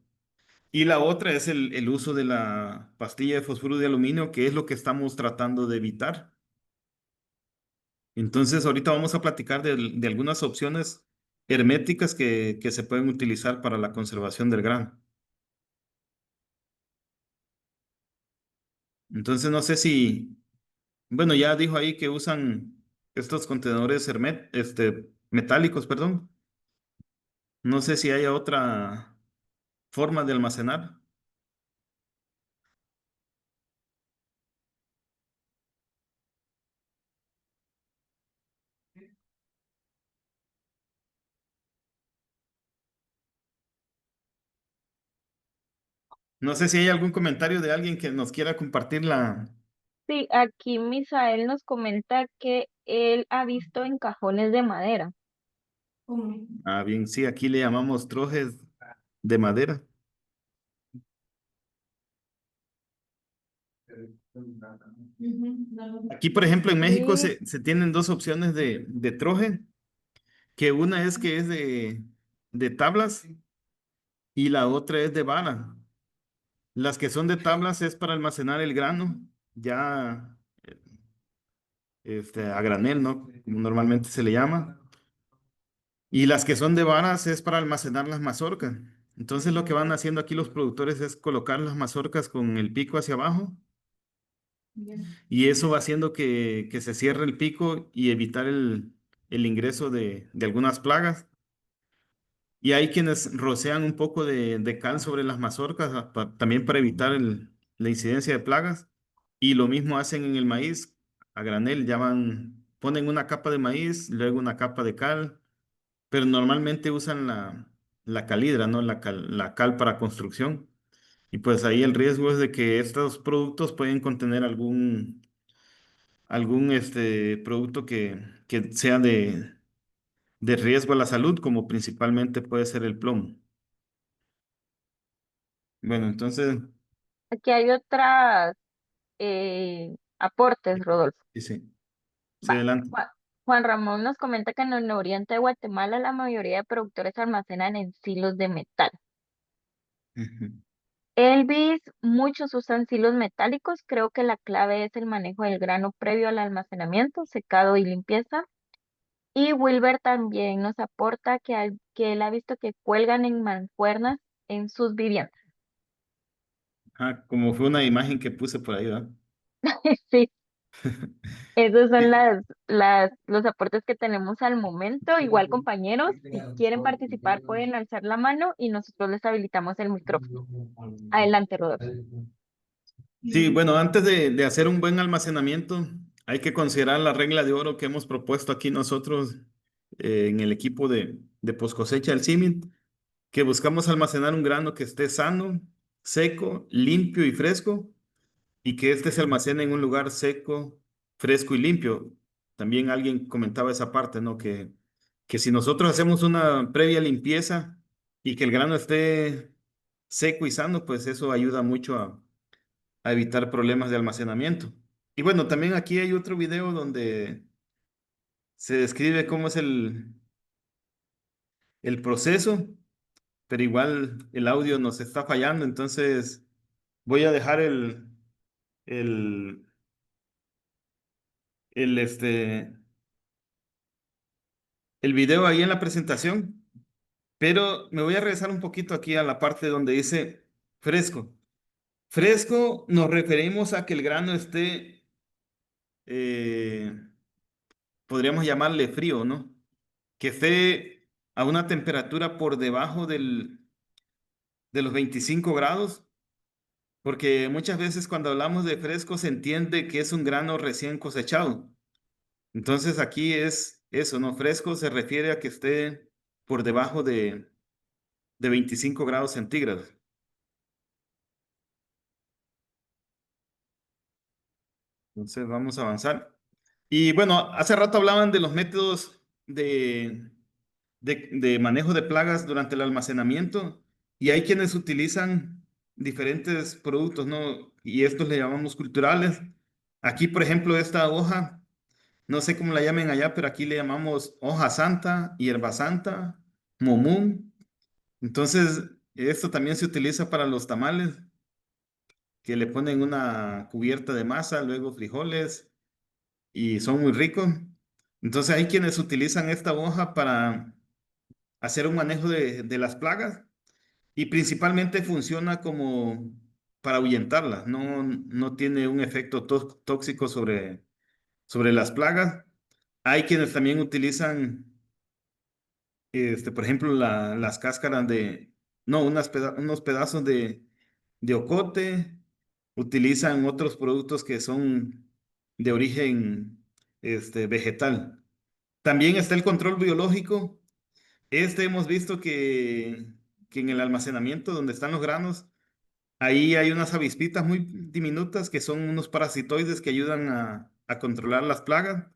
Y la otra es el uso de la pastilla de fosfuro de aluminio, que es lo que estamos tratando de evitar. Entonces, ahorita vamos a platicar de algunas opciones herméticas que se pueden utilizar para la conservación del grano. Entonces, no sé si, bueno, ya dijo ahí que usan estos contenedores metálicos, perdón. No sé si hay otra forma de almacenar. No sé si hay algún comentario de alguien que nos quiera compartir la... Sí, aquí Misael nos comenta que él ha visto en cajones de madera. Ah, bien, sí, aquí le llamamos trojes de madera. Aquí, por ejemplo, en México Y se tienen dos opciones de troje, que una es que es de tablas y la otra es de vara. Las que son de tablas es para almacenar el grano, ya a granel, ¿no? Como normalmente se le llama. Y las que son de varas es para almacenar las mazorcas. Entonces lo que van haciendo aquí los productores es colocar las mazorcas con el pico hacia abajo y eso va haciendo que se cierre el pico y evitar el ingreso de algunas plagas. Y hay quienes rocean un poco de cal sobre las mazorcas también para evitar la incidencia de plagas. Y lo mismo hacen en el maíz a granel, ponen una capa de maíz, luego una capa de cal, pero normalmente usan la calidra, ¿no? La cal para construcción. Y pues ahí el riesgo es de que estos productos pueden contener algún producto que sea de riesgo a la salud, como principalmente puede ser el plomo. Bueno, entonces, aquí hay otras aportes, Rodolfo. sí, sí, sí, Va. adelante. Juan Ramón nos comenta que en el oriente de Guatemala la mayoría de productores almacenan en silos de metal. Ujú. Elvis, muchos usan silos metálicos. Creo que la clave es el manejo del grano previo al almacenamiento, secado y limpieza. Y Wilber también nos aporta que él ha visto que cuelgan en mancuernas en sus viviendas. Ah, como fue una imagen que puse por ahí, ¿verdad? Sí, esos son Sí. los aportes que tenemos al momento. Igual, compañeros, si quieren participar, pueden alzar la mano y nosotros les habilitamos el micrófono. Adelante, Rodolfo. Sí, bueno, antes de hacer un buen almacenamiento, hay que considerar la regla de oro que hemos propuesto aquí nosotros en el equipo de post cosecha del símil, que buscamos almacenar un grano que esté sano, seco, limpio y fresco, y que este se almacene en un lugar seco, fresco y limpio. También alguien comentaba esa parte, ¿no? Que si nosotros hacemos una previa limpieza y que el grano esté seco y sano, pues eso ayuda mucho a evitar problemas de almacenamiento. Y bueno, también aquí hay otro video donde se describe cómo es el proceso, pero igual el audio nos está fallando, entonces voy a dejar el, el, el video ahí en la presentación, pero me voy a regresar un poquito aquí a la parte donde dice fresco. Fresco nos referimos a que el grano esté, eh, podríamos llamarle frío, ¿no? Que esté a una temperatura por debajo de los 25 grados, porque muchas veces cuando hablamos de fresco se entiende que es un grano recién cosechado. Entonces aquí es eso, ¿no? Fresco se refiere a que esté por debajo de 25 grados centígrados. Entonces vamos a avanzar. Y bueno, hace rato hablaban de los métodos de manejo de plagas durante el almacenamiento y hay quienes utilizan diferentes productos, ¿no? Y estos le llamamos culturales. Aquí, por ejemplo, esta hoja, no sé cómo la llamen allá, pero aquí le llamamos hoja santa, hierba santa, momún. Entonces, esto también se utiliza para los tamales, que le ponen una cubierta de masa, luego frijoles y son muy ricos. Entonces, hay quienes utilizan esta hoja para hacer un manejo de las plagas y principalmente funciona como para ahuyentarlas, no tiene un efecto tóxico sobre las plagas. Hay quienes también utilizan, por ejemplo, las cáscaras no, unos pedazos de ocote, utilizan otros productos que son de origen vegetal. También está el control biológico. Hemos visto que en el almacenamiento donde están los granos, ahí hay unas avispitas muy diminutas que son unos parasitoides que ayudan a controlar las plagas,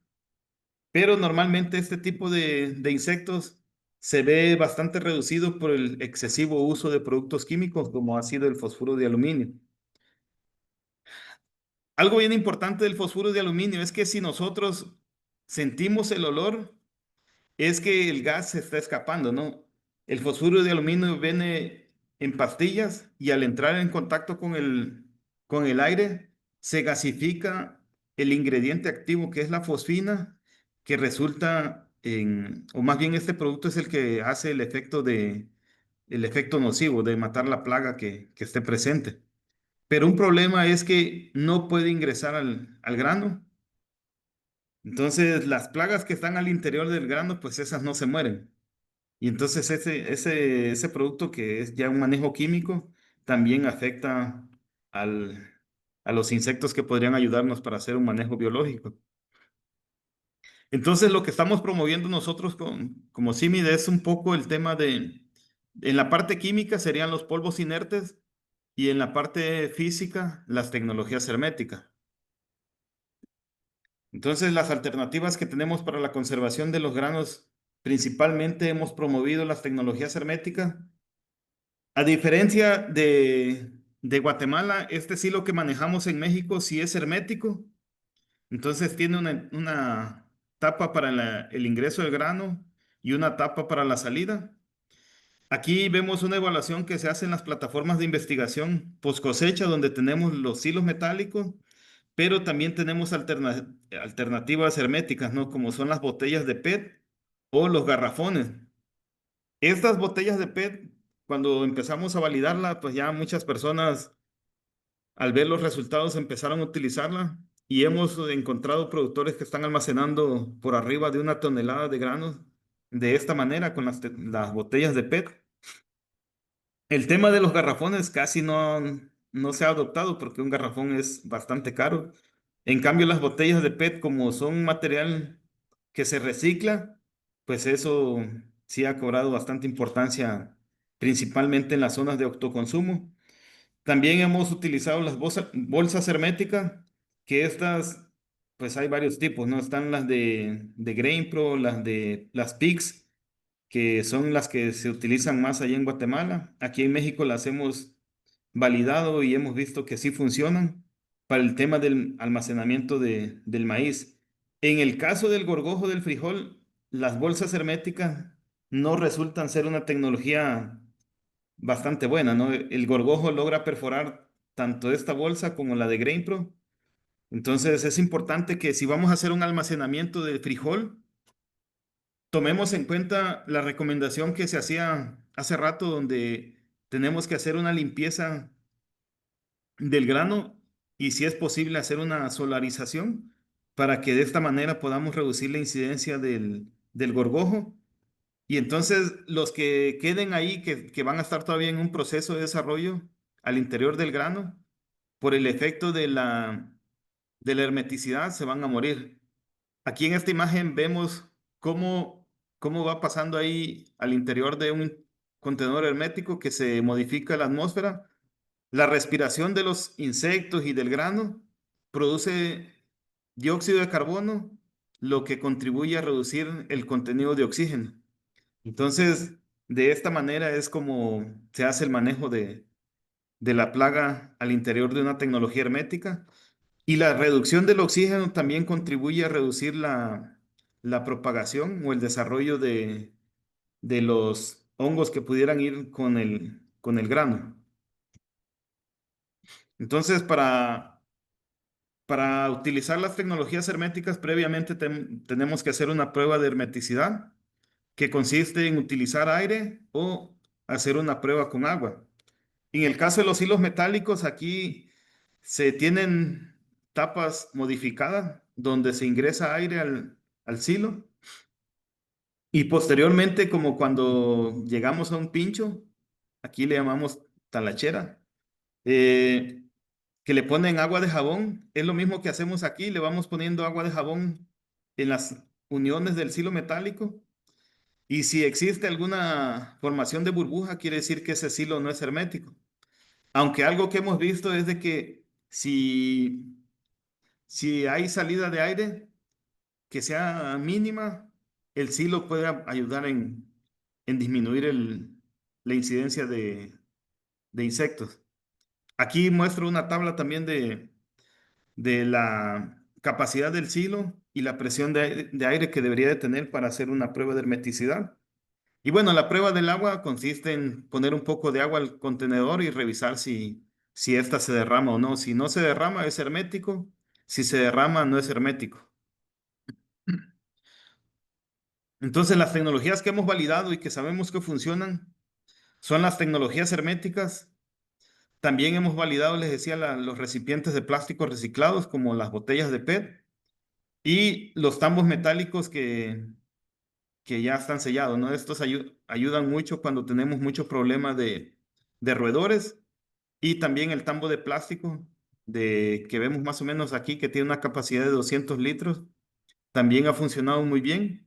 pero normalmente este tipo de insectos se ve bastante reducido por el excesivo uso de productos químicos como ha sido el fosfuro de aluminio. Algo bien importante del fosfuro de aluminio es que si nosotros sentimos el olor, es que el gas se está escapando, ¿no? El fosfuro de aluminio viene en pastillas y al entrar en contacto con el aire, se gasifica el ingrediente activo que es la fosfina, que resulta o más bien este producto es el que hace el efecto nocivo de matar la plaga que esté presente. Pero un problema es que no puede ingresar al grano. Entonces, las plagas que están al interior del grano, pues esas no se mueren. Y entonces ese producto que es ya un manejo químico también afecta al, a los insectos que podrían ayudarnos para hacer un manejo biológico. Entonces lo que estamos promoviendo nosotros como CIMID es un poco el tema en la parte química serían los polvos inertes y en la parte física las tecnologías herméticas. Entonces las alternativas que tenemos para la conservación de los granos, principalmente hemos promovido las tecnologías herméticas. A diferencia de Guatemala, este sí lo que manejamos en México sí es hermético. Entonces tiene una tapa para el ingreso del grano y una tapa para la salida. Aquí vemos una evaluación que se hace en las plataformas de investigación post cosecha, donde tenemos los hilos metálicos, pero también tenemos alternativas herméticas, ¿no? Como son las botellas de PET o los garrafones. Estas botellas de PET, cuando empezamos a validarla, pues ya muchas personas al ver los resultados empezaron a utilizarla y hemos encontrado productores que están almacenando por arriba de 1 tonelada de granos de esta manera con las botellas de PET. El tema de los garrafones casi no se ha adoptado porque un garrafón es bastante caro. En cambio, las botellas de PET, como son material que se recicla, pues eso sí ha cobrado bastante importancia, principalmente en las zonas de autoconsumo. También hemos utilizado las bolsas herméticas, que estas, pues hay varios tipos, ¿no? Están las de GrainPro, las PICS, que son las que se utilizan más allá en Guatemala. Aquí en México las hemos validado y hemos visto que sí funcionan para el tema del almacenamiento del maíz. En el caso del gorgojo del frijol, las bolsas herméticas no resultan ser una tecnología bastante buena, ¿no? El gorgojo logra perforar tanto esta bolsa como la de GrainPro. Entonces es importante que si vamos a hacer un almacenamiento de frijol, tomemos en cuenta la recomendación que se hacía hace rato, donde tenemos que hacer una limpieza del grano y, si es posible, hacer una solarización para que de esta manera podamos reducir la incidencia del gorgojo. Y entonces los que queden ahí, que van a estar todavía en un proceso de desarrollo al interior del grano, por el efecto de la hermeticidad, se van a morir. Aquí en esta imagen vemos cómo va pasando ahí al interior de un contenedor hermético que se modifica la atmósfera. La respiración de los insectos y del grano produce dióxido de carbono, lo que contribuye a reducir el contenido de oxígeno. Entonces, de esta manera es como se hace el manejo de la plaga al interior de una tecnología hermética. Y la reducción del oxígeno también contribuye a reducir la propagación o el desarrollo de los hongos que pudieran ir con el grano. Entonces, para utilizar las tecnologías herméticas, previamente tenemos que hacer una prueba de hermeticidad, que consiste en utilizar aire o hacer una prueba con agua. En el caso de los hilos metálicos, aquí se tienen tapas modificadas donde se ingresa aire al silo, y posteriormente, como cuando llegamos a un pincho, aquí le llamamos talachera, eh, que le ponen agua de jabón. Es lo mismo que hacemos aquí, le vamos poniendo agua de jabón en las uniones del silo metálico, y si existe alguna formación de burbuja, quiere decir que ese silo no es hermético. Aunque algo que hemos visto es de que si hay salida de aire que sea mínima, el silo puede ayudar en disminuir la incidencia de insectos. Aquí muestro una tabla también de la capacidad del silo y la presión de aire que debería de tener para hacer una prueba de hermeticidad. Y bueno, la prueba del agua consiste en poner un poco de agua al contenedor y revisar si ésta se derrama o no. Si no se derrama, es hermético. Si se derrama, no es hermético. Entonces, las tecnologías que hemos validado y que sabemos que funcionan son las tecnologías herméticas. También hemos validado, les decía, los recipientes de plástico reciclados, como las botellas de PET y los tambos metálicos que ya están sellados, ¿no? Estos ayudan mucho cuando tenemos muchos problemas de roedores. Y también el tambo de plástico que vemos más o menos aquí, que tiene una capacidad de 200 litros, también ha funcionado muy bien.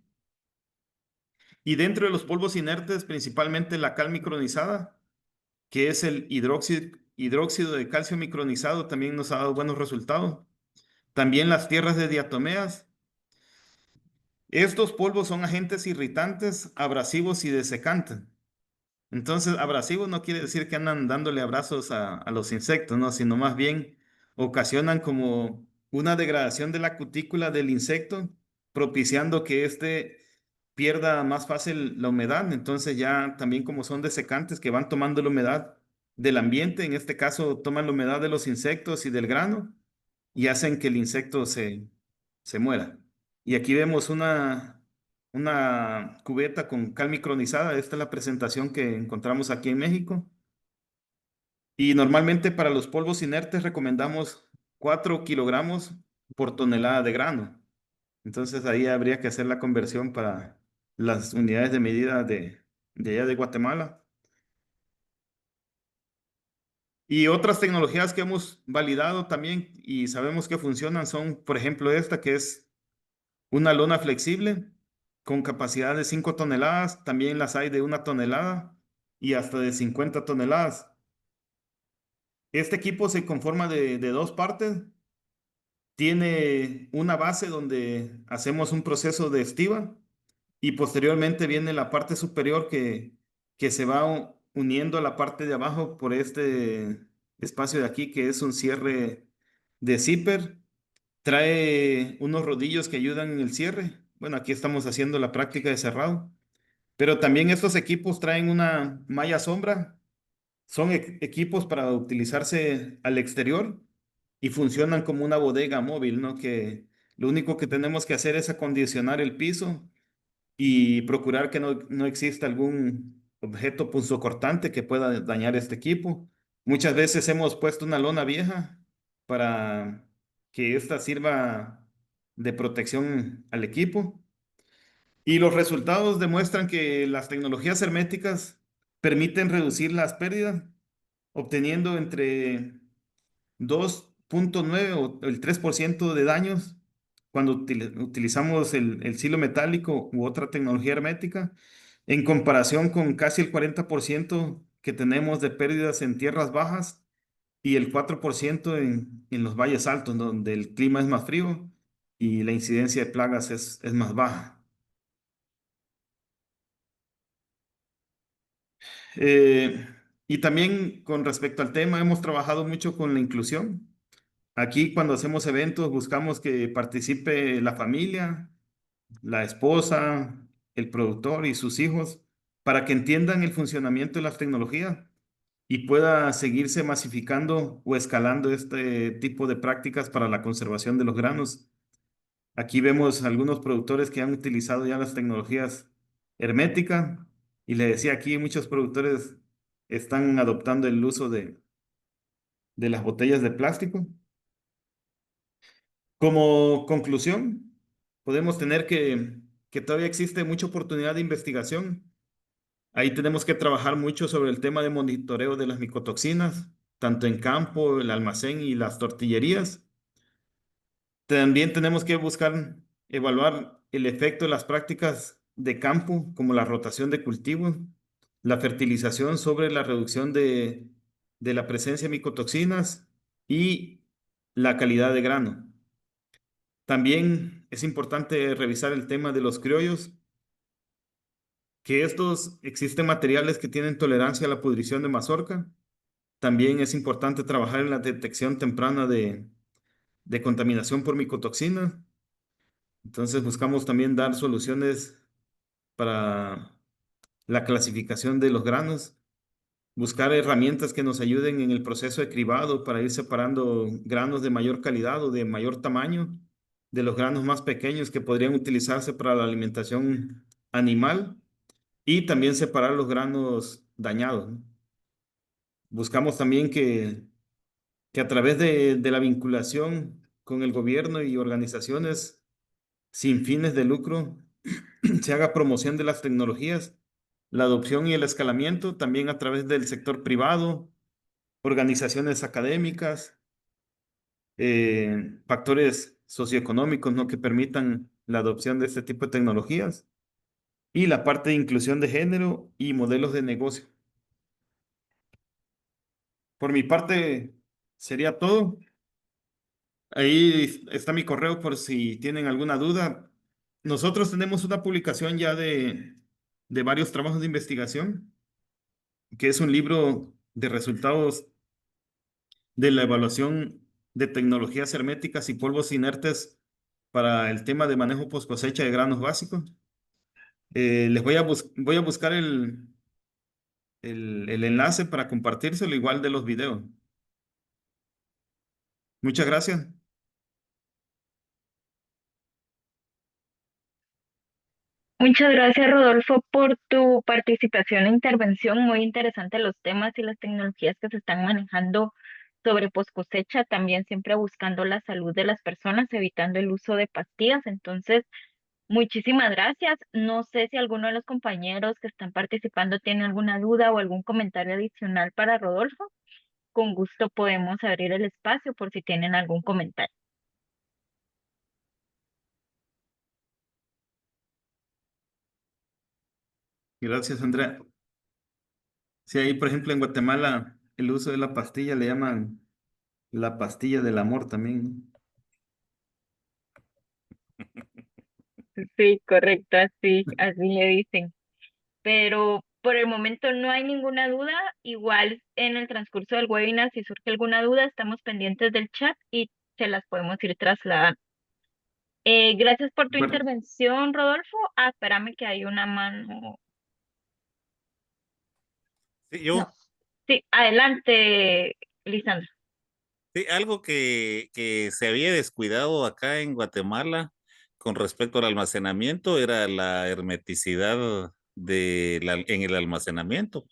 Y dentro de los polvos inertes, principalmente la cal micronizada, que es el hidróxido de calcio micronizado, también nos ha dado buenos resultados. También las tierras de diatomeas. Estos polvos son agentes irritantes, abrasivos y desecantes. Entonces, abrasivos no quiere decir que andan dándole abrazos a los insectos, ¿no? Sino más bien ocasionan como una degradación de la cutícula del insecto, propiciando que éste pierda más fácil la humedad. Entonces ya también, como son desecantes que van tomando la humedad del ambiente, en este caso toman la humedad de los insectos y del grano y hacen que el insecto se muera. Y aquí vemos una cubeta con cal micronizada. Esta es la presentación que encontramos aquí en México. Y normalmente para los polvos inertes recomendamos 4 kilogramos por tonelada de grano. Entonces ahí habría que hacer la conversión para las unidades de medida de allá de Guatemala. Y otras tecnologías que hemos validado también y sabemos que funcionan son, por ejemplo, esta que es una lona flexible con capacidad de 5 toneladas, también las hay de 1 tonelada y hasta de 50 toneladas. Este equipo se conforma de dos partes. Tiene una base donde hacemos un proceso de estiba y posteriormente viene la parte superior que se va uniendo a la parte de abajo por este espacio de aquí que es un cierre de zipper. Trae unos rodillos que ayudan en el cierre. Bueno, aquí estamos haciendo la práctica de cerrado. Pero también estos equipos traen una malla sombra. Son equipos para utilizarse al exterior y funcionan como una bodega móvil, ¿no? Que lo único que tenemos que hacer es acondicionar el piso y procurar que no exista algún objeto punzocortante que pueda dañar este equipo. Muchas veces hemos puesto una lona vieja para que ésta sirva de protección al equipo. Y los resultados demuestran que las tecnologías herméticas permiten reducir las pérdidas, obteniendo entre 2,9 o el 3% de daños cuando utilizamos el silo metálico u otra tecnología hermética, en comparación con casi el 40% que tenemos de pérdidas en tierras bajas y el 4% en los valles altos, donde el clima es más frío y la incidencia de plagas es más baja. Eh, y también con respecto al tema, hemos trabajado mucho con la inclusión. Aquí cuando hacemos eventos buscamos que participe la familia, la esposa, el productor y sus hijos para que entiendan el funcionamiento de las tecnologías y pueda seguirse masificando o escalando este tipo de prácticas para la conservación de los granos. Aquí vemos algunos productores que han utilizado ya las tecnologías herméticas y le decía aquí muchos productores están adoptando el uso de las botellas de plástico. Como conclusión, podemos tener que todavía existe mucha oportunidad de investigación. Ahí tenemos que trabajar mucho sobre el tema de monitoreo de las micotoxinas, tanto en campo, el almacén y las tortillerías. También tenemos que buscar evaluar el efecto de las prácticas de campo, como la rotación de cultivos, la fertilización sobre la reducción de la presencia de micotoxinas y la calidad de grano. También es importante revisar el tema de los criollos, que estos existen materiales que tienen tolerancia a la pudrición de mazorca. También es importante trabajar en la detección temprana de contaminación por micotoxinas. Entonces buscamos también dar soluciones para la clasificación de los granos, buscar herramientas que nos ayuden en el proceso de cribado para ir separando granos de mayor calidad o de mayor tamaño de los granos más pequeños que podrían utilizarse para la alimentación animal y también separar los granos dañados, ¿no? Buscamos también que a través de la vinculación con el gobierno y organizaciones sin fines de lucro se haga promoción de las tecnologías, la adopción y el escalamiento, también a través del sector privado, organizaciones académicas, factores socioeconómicos, ¿no? Que permitan la adopción de este tipo de tecnologías y la parte de inclusión de género y modelos de negocio. Por mi parte, sería todo. Ahí está mi correo por si tienen alguna duda. Nosotros tenemos una publicación ya de varios trabajos de investigación, que es un libro de resultados de la evaluación de tecnologías herméticas y polvos inertes para el tema de manejo post cosecha de granos básicos. Les voy a buscar el enlace para compartírselo igual de los videos. Muchas gracias. Muchas gracias, Rodolfo, por tu participación e intervención. Muy interesante los temas y las tecnologías que se están manejando sobre post cosecha, también siempre buscando la salud de las personas, evitando el uso de pastillas. Entonces, muchísimas gracias. No sé si alguno de los compañeros que están participando tiene alguna duda o algún comentario adicional para Rodolfo. Con gusto podemos abrir el espacio por si tienen algún comentario. Gracias, Andrea. Sí, ahí, por ejemplo, en Guatemala, el uso de la pastilla le llaman la pastilla del amor también, Sí, correcto, así le dicen. Pero por el momento no hay ninguna duda. Igual en el transcurso del webinar, si surge alguna duda, estamos pendientes del chat y se las podemos ir trasladando. Gracias por tu ¿no? Bueno, intervención, Rodolfo. Ah, espérame que hay una mano. Sí, No. Sí, adelante, Lisandra. sí, algo que se había descuidado acá en Guatemala con respecto al almacenamiento era la hermeticidad en el almacenamiento,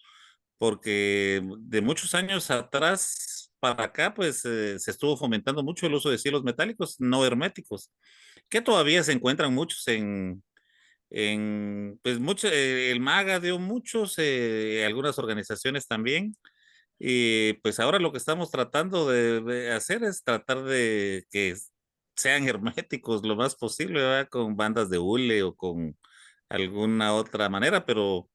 porque de muchos años atrás para acá, pues se estuvo fomentando mucho el uso de cielos metálicos no herméticos, que todavía se encuentran muchos pues mucho, el MAGA dio muchos, algunas organizaciones también. Y pues ahora lo que estamos tratando de hacer es tratar de que sean herméticos lo más posible, ¿verdad? Con bandas de hule o con alguna otra manera, pero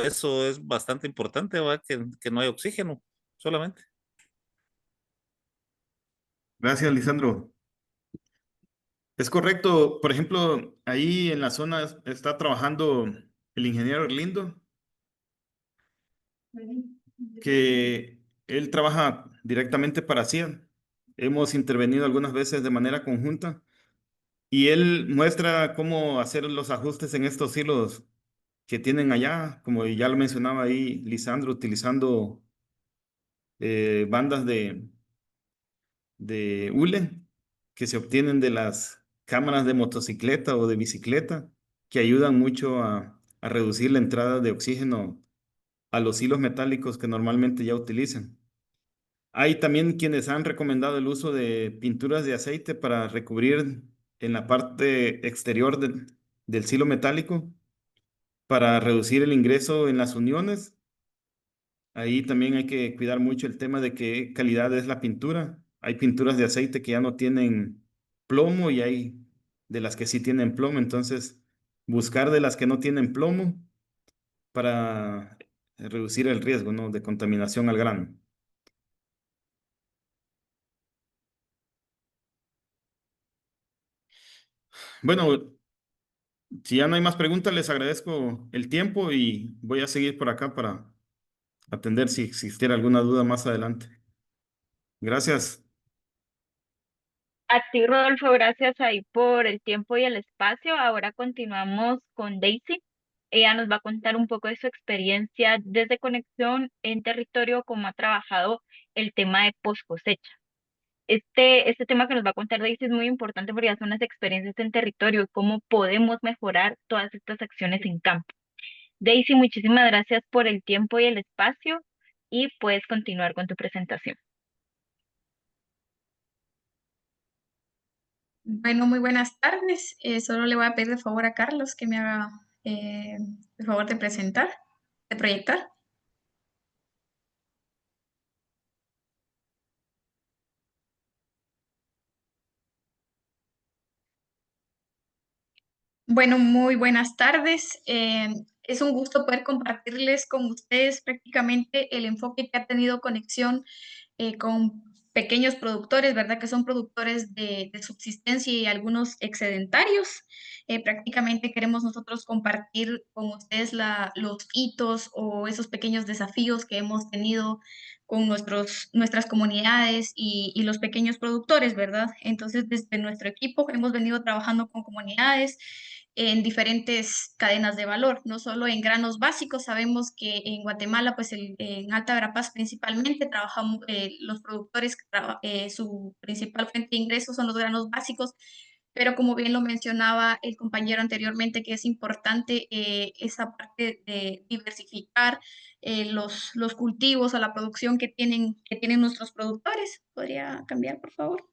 eso es bastante importante, ¿verdad? Que no hay oxígeno solamente. gracias, Lisandro. Es correcto. Por ejemplo, ahí en la zona está trabajando el ingeniero Lindo, que él trabaja directamente para CIA. Hemos intervenido algunas veces de manera conjunta y él muestra cómo hacer los ajustes en estos hilos que tienen allá, como ya lo mencionaba ahí Lisandro, utilizando bandas de hule que se obtienen de las cámaras de motocicleta o de bicicleta, que ayudan mucho a reducir la entrada de oxígeno a los hilos metálicos que normalmente ya utilizan. Hay también quienes han recomendado el uso de pinturas de aceite para recubrir en la parte exterior del hilo metálico para reducir el ingreso en las uniones. Ahí también hay que cuidar mucho el tema de qué calidad es la pintura. Hay pinturas de aceite que ya no tienen plomo y hay de las que sí tienen plomo. Entonces, buscar de las que no tienen plomo para reducir el riesgo, ¿no?, de contaminación al grano. Bueno, si ya no hay más preguntas, les agradezco el tiempo y voy a seguir por acá para atender si existiera alguna duda más adelante. Gracias. A ti, Rodolfo, gracias ahí por el tiempo y el espacio. Ahora continuamos con Daisy. Ella nos va a contar un poco de su experiencia desde Conexión en Territorio, cómo ha trabajado el tema de post cosecha. Este tema que nos va a contar Daisy es muy importante porque ya son las experiencias en territorio y cómo podemos mejorar todas estas acciones en campo. Daisy, muchísimas gracias por el tiempo y el espacio y puedes continuar con tu presentación. Bueno, muy buenas tardes. Solo le voy a pedir de favor a Carlos que me haga el favor de presentar, de proyectar. Bueno, muy buenas tardes. Es un gusto poder compartirles con ustedes prácticamente el enfoque que ha tenido Conexión con pequeños productores, ¿verdad? Que son productores de subsistencia y algunos excedentarios. Prácticamente queremos nosotros compartir con ustedes los hitos o esos pequeños desafíos que hemos tenido con nuestras comunidades y los pequeños productores, ¿verdad? Entonces, desde nuestro equipo hemos venido trabajando con comunidades en diferentes cadenas de valor, no solo en granos básicos. Sabemos que en Guatemala, pues en Alta Verapaz principalmente, trabajamos, los productores, su principal fuente de ingresos son los granos básicos, pero como bien lo mencionaba el compañero anteriormente, que es importante esa parte de diversificar los cultivos o la producción que tienen nuestros productores. ¿Podría cambiar, por favor?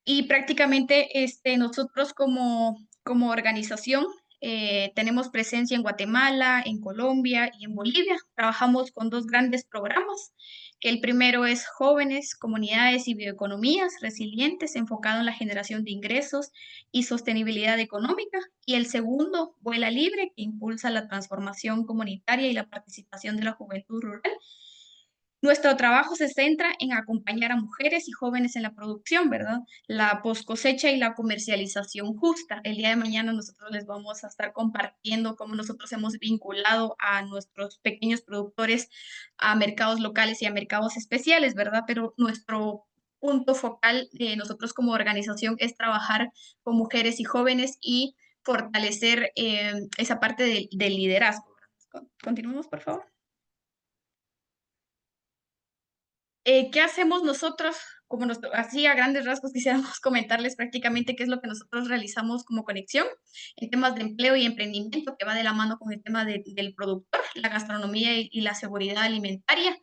Y prácticamente nosotros como organización tenemos presencia en Guatemala, en Colombia y en Bolivia. Trabajamos con dos grandes programas que el primero es jóvenes, comunidades y bioeconomías resilientes, enfocado en la generación de ingresos y sostenibilidad económica. Y el segundo, Vuela Libre, que impulsa la transformación comunitaria y la participación de la juventud rural. Nuestro trabajo se centra en acompañar a mujeres y jóvenes en la producción, ¿verdad? La poscosecha y la comercialización justa. El día de mañana nosotros les vamos a estar compartiendo cómo nosotros hemos vinculado a nuestros pequeños productores a mercados locales y a mercados especiales, ¿verdad? Pero nuestro punto focal de nosotros como organización es trabajar con mujeres y jóvenes y fortalecer esa parte del liderazgo. Continuemos, por favor. ¿Qué hacemos nosotros? Así a grandes rasgos quisiéramos comentarles prácticamente qué es lo que nosotros realizamos como conexión en temas de empleo y emprendimiento, que va de la mano con el tema del productor, la gastronomía y la seguridad alimentaria,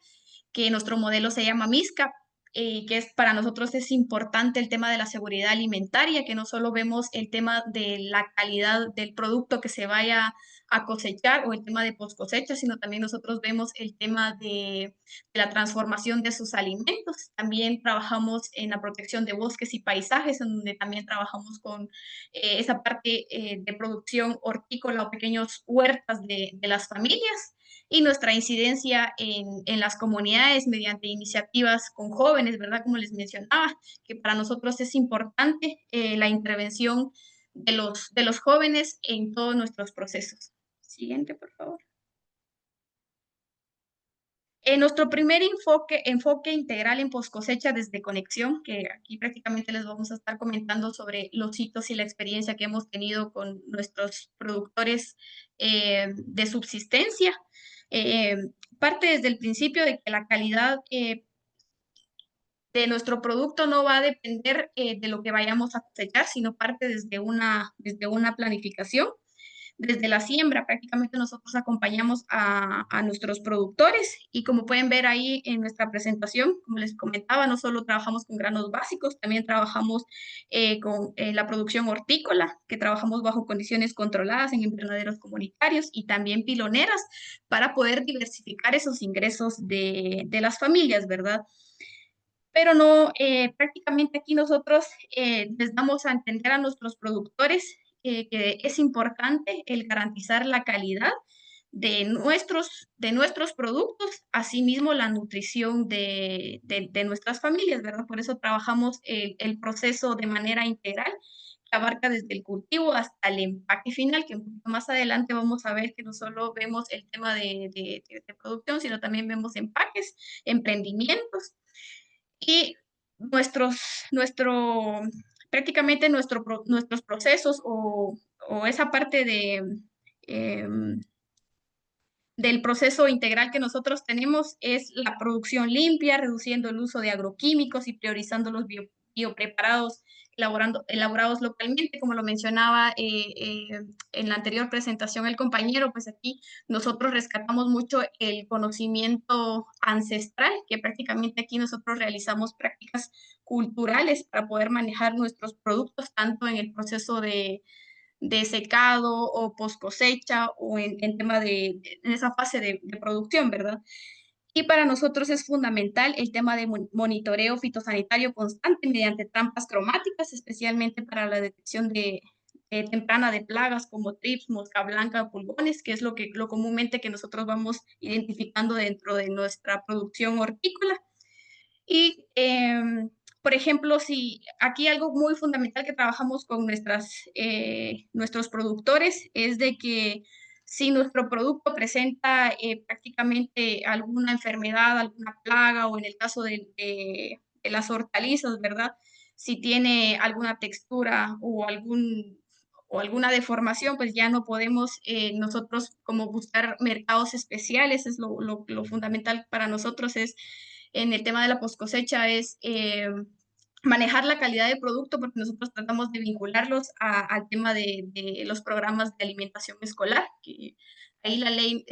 que nuestro modelo se llama MISCA, que para nosotros es importante el tema de la seguridad alimentaria, que no solo vemos el tema de la calidad del producto que se vaya a cosechar o el tema de post cosecha, sino también nosotros vemos el tema de la transformación de sus alimentos. También trabajamos en la protección de bosques y paisajes, en donde también trabajamos con esa parte de producción hortícola o pequeños huertas de las familias y nuestra incidencia en las comunidades mediante iniciativas con jóvenes, ¿verdad? Como les mencionaba, que para nosotros es importante la intervención de los jóvenes en todos nuestros procesos. Siguiente, por favor. Nuestro primer enfoque integral en poscosecha desde Conexión, que aquí prácticamente les vamos a estar comentando sobre los hitos y la experiencia que hemos tenido con nuestros productores de subsistencia. Parte desde el principio de que la calidad de nuestro producto no va a depender de lo que vayamos a cosechar, sino parte desde una planificación. Desde la siembra, prácticamente nosotros acompañamos a nuestros productores y como pueden ver ahí en nuestra presentación, como les comentaba, no solo trabajamos con granos básicos, también trabajamos con la producción hortícola, que trabajamos bajo condiciones controladas en invernaderos comunitarios y también piloneras para poder diversificar esos ingresos de las familias, ¿verdad? Pero no, prácticamente aquí nosotros les damos a entender a nuestros productores que es importante el garantizar la calidad de nuestros productos, asimismo la nutrición de nuestras familias, ¿verdad? Por eso trabajamos el proceso de manera integral, que abarca desde el cultivo hasta el empaque final, que un poquito más adelante vamos a ver que no solo vemos el tema de producción, sino también vemos empaques, emprendimientos y nuestro, prácticamente nuestros procesos o esa parte em, del proceso integral que nosotros tenemos es la producción limpia, reduciendo el uso de agroquímicos y priorizando los biopreparados elaborados localmente, como lo mencionaba en la anterior presentación el compañero, pues aquí nosotros rescatamos mucho el conocimiento ancestral, que prácticamente aquí nosotros realizamos prácticas culturales para poder manejar nuestros productos, tanto en el proceso de secado o post cosecha o en tema en esa fase de producción, ¿verdad? Y para nosotros es fundamental el tema de monitoreo fitosanitario constante mediante trampas cromáticas, especialmente para la detección temprana de plagas como trips, mosca blanca, pulgones, que es lo comúnmente que nosotros vamos identificando dentro de nuestra producción hortícola. Y, por ejemplo, si aquí algo muy fundamental que trabajamos con nuestros productores es de que si nuestro producto presenta prácticamente alguna enfermedad, alguna plaga, o en el caso de las hortalizas, ¿verdad? Si tiene alguna textura o alguna deformación, pues ya no podemos nosotros como buscar mercados especiales, es lo fundamental para nosotros es en el tema de la post cosecha es manejar la calidad del producto porque nosotros tratamos de vincularlos al tema de los programas de alimentación escolar, que ahí la ley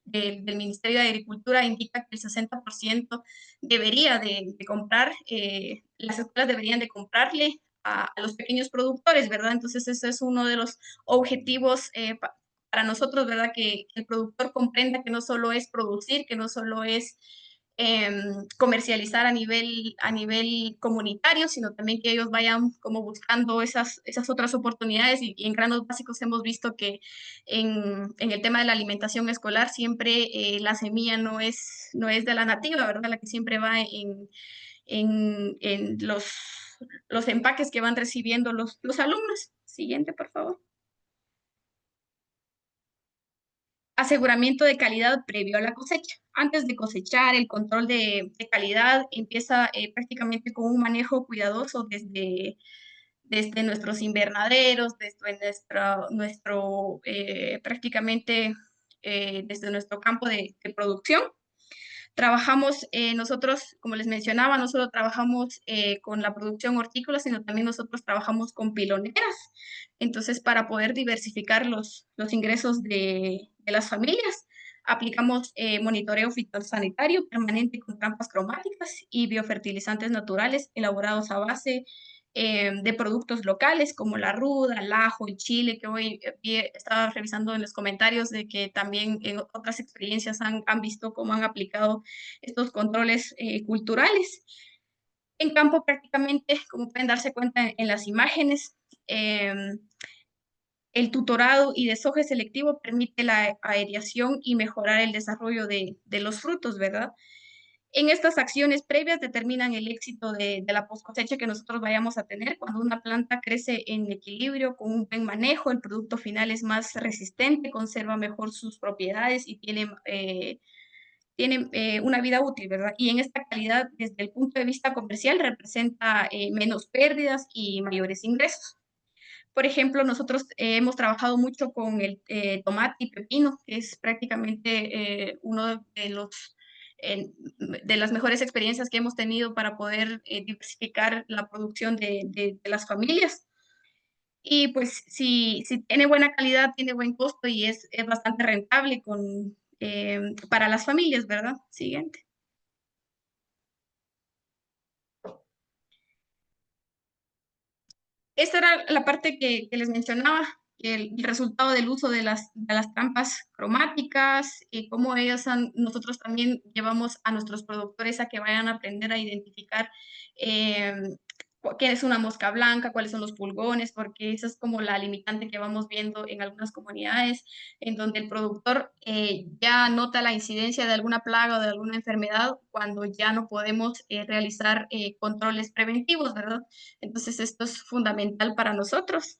del Ministerio de Agricultura indica que el 60% debería de comprar, las escuelas deberían de comprarle a los pequeños productores, ¿verdad? Entonces ese es uno de los objetivos para nosotros, ¿verdad? Que el productor comprenda que no solo es producir, que no solo es comercializar a nivel comunitario, sino también que ellos vayan como buscando esas otras oportunidades. Y en Granos Básicos hemos visto que en el tema de la alimentación escolar siempre la semilla no es de la nativa, ¿verdad? La que siempre va en los empaques que van recibiendo los alumnos. Siguiente, por favor. Aseguramiento de calidad previo a la cosecha. Antes de cosechar, el control de calidad empieza prácticamente con un manejo cuidadoso desde nuestros invernaderos, desde prácticamente desde nuestro campo de producción. Trabajamos nosotros, como les mencionaba, no solo trabajamos con la producción hortícola, sino también nosotros trabajamos con piloneras. Entonces, para poder diversificar los ingresos de las familias, aplicamos monitoreo fitosanitario permanente con trampas cromáticas y biofertilizantes naturales elaborados a base de productos locales como la ruda, el ajo, el chile, que hoy estaba revisando en los comentarios de que también en otras experiencias han visto cómo han aplicado estos controles culturales. En campo prácticamente, como pueden darse cuenta en las imágenes, el tutorado y deshoje selectivo permite la aeración y mejorar el desarrollo de los frutos, ¿verdad? En estas acciones previas determinan el éxito de la cosecha que nosotros vayamos a tener. Cuando una planta crece en equilibrio, con un buen manejo, el producto final es más resistente, conserva mejor sus propiedades y tiene una vida útil, ¿verdad? Y en esta calidad, desde el punto de vista comercial, representa menos pérdidas y mayores ingresos. Por ejemplo, nosotros hemos trabajado mucho con el tomate y pepino, que es prácticamente uno de las mejores experiencias que hemos tenido para poder diversificar la producción de las familias. Y pues si tiene buena calidad, tiene buen costo y es bastante rentable para las familias, ¿verdad? Siguiente. Esta era la parte que les mencionaba, el resultado del uso de las trampas cromáticas, y cómo nosotros también llevamos a nuestros productores a que vayan a aprender a identificar qué es una mosca blanca, cuáles son los pulgones, porque esa es como la limitante que vamos viendo en algunas comunidades, en donde el productor ya nota la incidencia de alguna plaga o de alguna enfermedad cuando ya no podemos realizar controles preventivos, ¿verdad? Entonces, esto es fundamental para nosotros.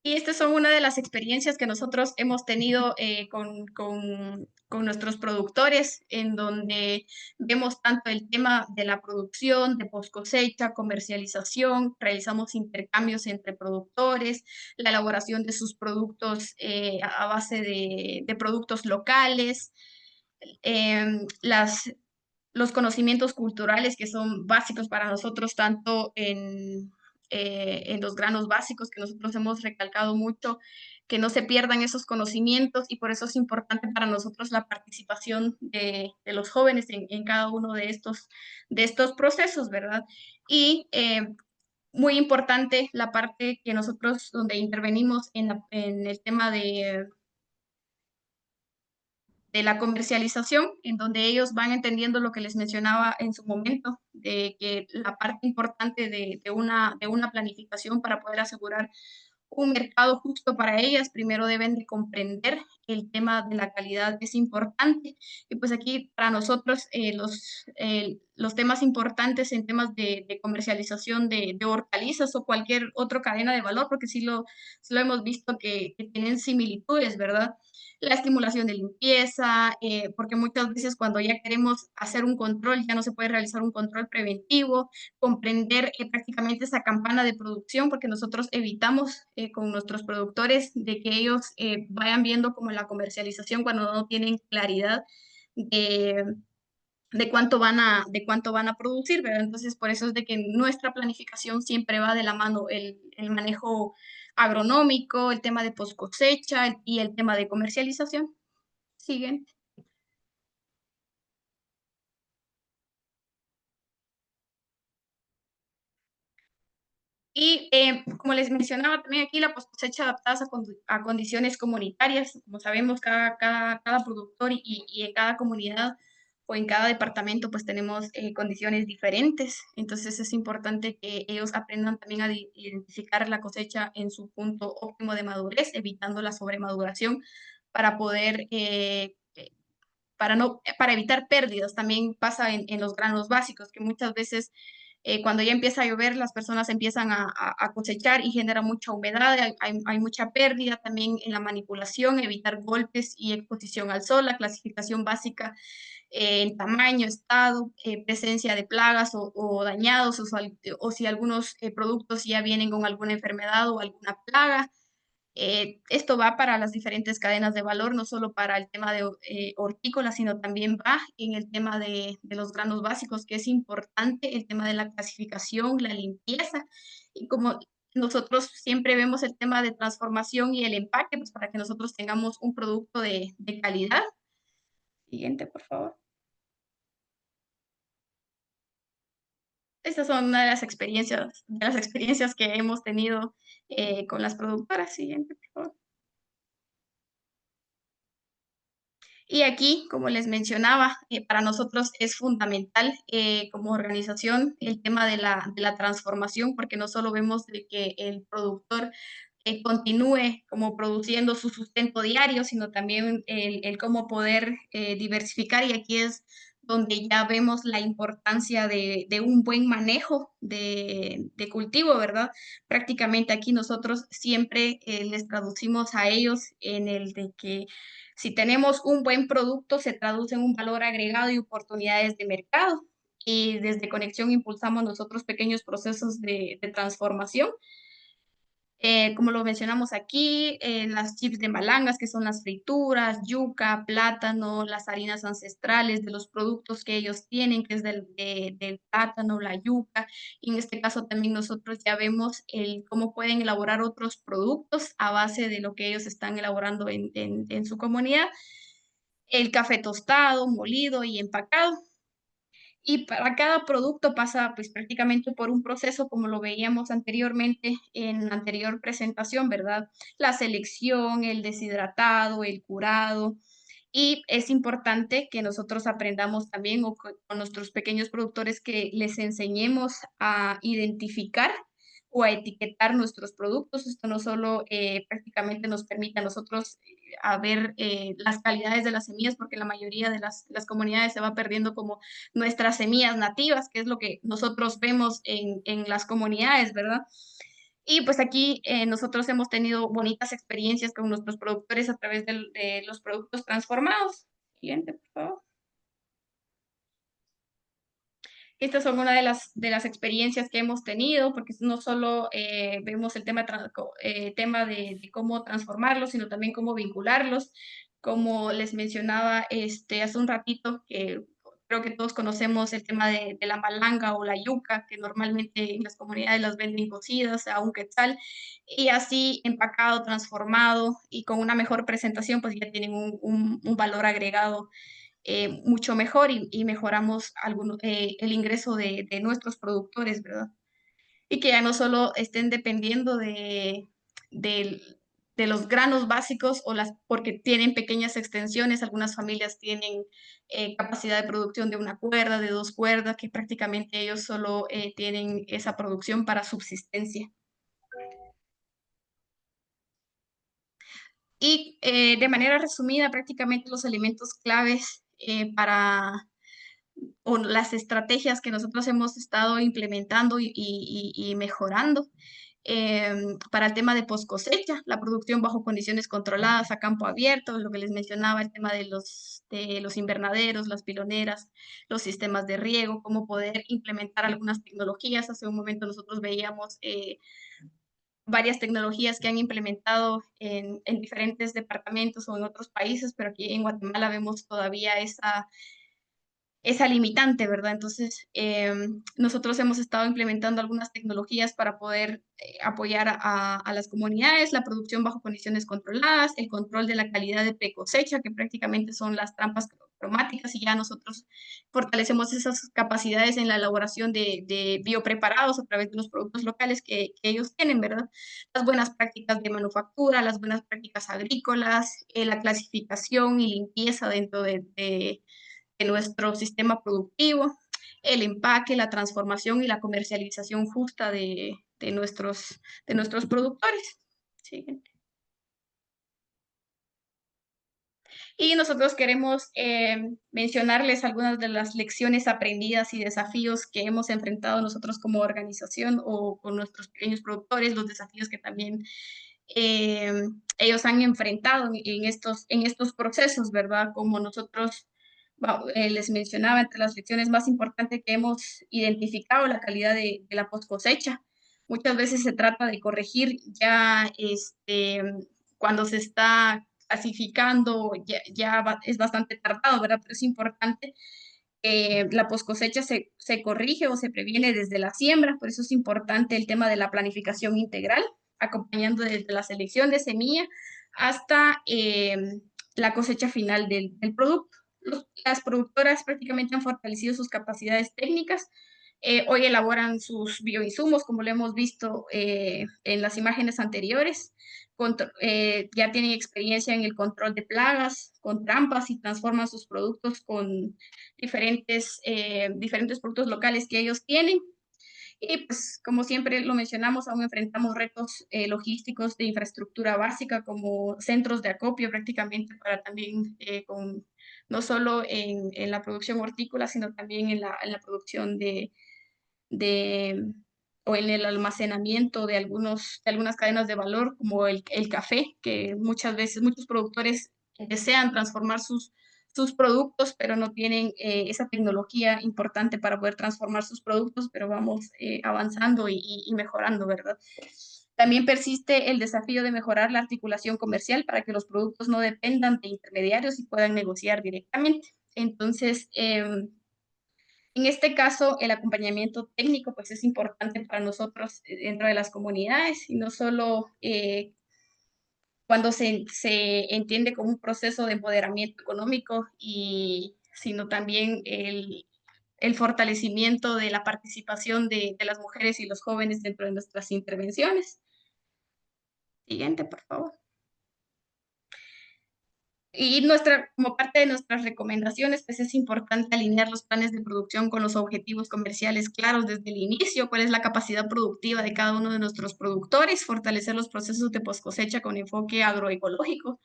Y estas son una de las experiencias que nosotros hemos tenido con nuestros productores, en donde vemos tanto el tema de la producción, de post cosecha, comercialización, realizamos intercambios entre productores, la elaboración de sus productos a base de productos locales, los conocimientos culturales que son básicos para nosotros, tanto en los granos básicos que nosotros hemos recalcado mucho, que no se pierdan esos conocimientos y por eso es importante para nosotros la participación de los jóvenes en cada uno de estos procesos, ¿verdad? Y muy importante la parte que nosotros donde intervenimos en el tema de la comercialización, en donde ellos van entendiendo lo que les mencionaba en su momento, de que la parte importante de una planificación para poder asegurar un mercado justo para ellas, primero deben de comprender el tema de la calidad es importante. Y pues aquí para nosotros los temas importantes en temas de comercialización de hortalizas o cualquier otra cadena de valor, porque sí lo hemos visto que tienen similitudes, ¿verdad? La estimulación de limpieza, porque muchas veces cuando ya queremos hacer un control, ya no se puede realizar un control preventivo, comprender prácticamente esa campana de producción, porque nosotros evitamos con nuestros productores de que ellos vayan viendo como la comercialización cuando no tienen claridad de cuánto van a producir, ¿verdad? Entonces, por eso es de que nuestra planificación siempre va de la mano el manejo agronómico, el tema de post cosecha y el tema de comercialización. Siguen. Y como les mencionaba también aquí, la post-cosecha adaptada a condiciones comunitarias. Como sabemos, cada productor y en cada comunidad o en cada departamento pues tenemos condiciones diferentes. Entonces es importante que ellos aprendan también a identificar la cosecha en su punto óptimo de madurez, evitando la sobremaduración para poder... para evitar pérdidas. También pasa en los granos básicos, que muchas veces cuando ya empieza a llover, las personas empiezan a cosechar y genera mucha humedad, hay mucha pérdida también en la manipulación, evitar golpes y exposición al sol, la clasificación básica en tamaño, estado, presencia de plagas o dañados, o si algunos productos ya vienen con alguna enfermedad o alguna plaga. Esto va para las diferentes cadenas de valor, no solo para el tema de hortícola, sino también va en el tema de los granos básicos, que es importante el tema de la clasificación, la limpieza, y como nosotros siempre vemos el tema de transformación y el empaque, pues para que nosotros tengamos un producto de calidad. Siguiente, por favor. Estas son una de las experiencias que hemos tenido con las productoras. Siguiente, por favor. Y aquí, como les mencionaba, para nosotros es fundamental como organización el tema de la transformación, porque no solo vemos de que el productor continúe como produciendo su sustento diario, sino también el cómo poder diversificar. Y aquí es donde ya vemos la importancia de un buen manejo de cultivo, ¿verdad? Prácticamente aquí nosotros siempre les traducimos a ellos en el de que si tenemos un buen producto, se traduce en un valor agregado y oportunidades de mercado. Y desde Conexión impulsamos nosotros pequeños procesos de transformación. Como lo mencionamos aquí, las chips de malangas, que son las frituras, yuca, plátano, las harinas ancestrales de los productos que ellos tienen, que es del plátano, la yuca. Y en este caso también nosotros ya vemos cómo pueden elaborar otros productos a base de lo que ellos están elaborando en su comunidad. El café tostado, molido y empacado. Y para cada producto pasa pues prácticamente por un proceso, como lo veíamos anteriormente en la anterior presentación, ¿verdad? La selección, el deshidratado, el curado. Y es importante que nosotros aprendamos también con nuestros pequeños productores que les enseñemos a identificar o a etiquetar nuestros productos. Esto no solo prácticamente nos permite a nosotros a ver las calidades de las semillas, porque la mayoría de las comunidades se va perdiendo como nuestras semillas nativas, que es lo que nosotros vemos en las comunidades, ¿verdad? Y pues aquí nosotros hemos tenido bonitas experiencias con nuestros productores a través de los productos transformados. Siguiente, por favor. Estas son una de las experiencias que hemos tenido, porque no solo vemos el tema de cómo transformarlos, sino también cómo vincularlos. Como les mencionaba hace un ratito, que creo que todos conocemos el tema de la malanga o la yuca, que normalmente en las comunidades las venden cocidas a un quetzal, y así empacado, transformado y con una mejor presentación, pues ya tienen un valor agregado mucho mejor y mejoramos el ingreso de nuestros productores, ¿verdad? Y que ya no solo estén dependiendo de, de los granos básicos porque tienen pequeñas extensiones, algunas familias tienen capacidad de producción de una cuerda, de 2 cuerdas, que prácticamente ellos solo tienen esa producción para subsistencia. Y de manera resumida, prácticamente los elementos claves o las estrategias que nosotros hemos estado implementando y mejorando para el tema de post cosecha, la producción bajo condiciones controladas a campo abierto, lo que les mencionaba, el tema de los invernaderos, las piloneras, los sistemas de riego, cómo poder implementar algunas tecnologías. Hace un momento nosotros veíamos varias tecnologías que han implementado en diferentes departamentos o en otros países, pero aquí en Guatemala vemos todavía esa limitante, ¿verdad? Entonces, nosotros hemos estado implementando algunas tecnologías para poder apoyar a las comunidades, la producción bajo condiciones controladas, el control de la calidad de pre-cosecha, que prácticamente son las trampas aromáticas y ya nosotros fortalecemos esas capacidades en la elaboración de biopreparados a través de los productos locales que ellos tienen, ¿verdad? Las buenas prácticas de manufactura, las buenas prácticas agrícolas, la clasificación y limpieza dentro de nuestro sistema productivo, el empaque, la transformación y la comercialización justa de nuestros productores. Siguiente. Y nosotros queremos mencionarles algunas de las lecciones aprendidas y desafíos que hemos enfrentado nosotros como organización o con nuestros pequeños productores, los desafíos que también ellos han enfrentado en estos procesos, ¿verdad? Como nosotros les mencionaba, entre las lecciones más importantes que hemos identificado, la calidad de la post cosecha. Muchas veces se trata de corregir ya cuando se está clasificando, es bastante tardado, ¿verdad? Pero es importante que la post cosecha se corrige o se previene desde la siembra, por eso es importante el tema de la planificación integral, acompañando desde la selección de semilla hasta la cosecha final del producto. Las productoras prácticamente han fortalecido sus capacidades técnicas. Hoy elaboran sus bioinsumos, como lo hemos visto en las imágenes anteriores. Ya tienen experiencia en el control de plagas, con trampas y transforman sus productos con diferentes productos locales que ellos tienen. Y pues, como siempre lo mencionamos, aún enfrentamos retos logísticos de infraestructura básica como centros de acopio prácticamente para también, no solo en la producción hortícola, sino también en la producción de, o en el almacenamiento de algunas cadenas de valor como el café, que muchas veces muchos productores desean transformar sus productos, pero no tienen esa tecnología importante para poder transformar sus productos, pero vamos avanzando y mejorando, ¿verdad? También persiste el desafío de mejorar la articulación comercial para que los productos no dependan de intermediarios y puedan negociar directamente. Entonces, en este caso, el acompañamiento técnico pues es importante para nosotros dentro de las comunidades y no solo cuando se entiende como un proceso de empoderamiento económico, sino también el fortalecimiento de la participación de las mujeres y los jóvenes dentro de nuestras intervenciones. Siguiente, por favor. Y como parte de nuestras recomendaciones, pues es importante alinear los planes de producción con los objetivos comerciales claros desde el inicio, cuál es la capacidad productiva de cada uno de nuestros productores, fortalecer los procesos de post cosecha con enfoque agroecológico,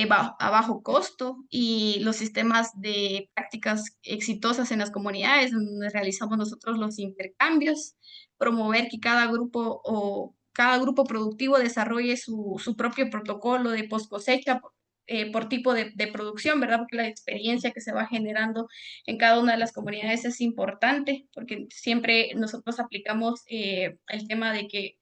a bajo costo y los sistemas de prácticas exitosas en las comunidades donde realizamos nosotros los intercambios, promover que cada grupo productivo desarrolle su propio protocolo de post cosecha por tipo de producción, ¿verdad? Porque la experiencia que se va generando en cada una de las comunidades es importante, porque siempre nosotros aplicamos el tema de que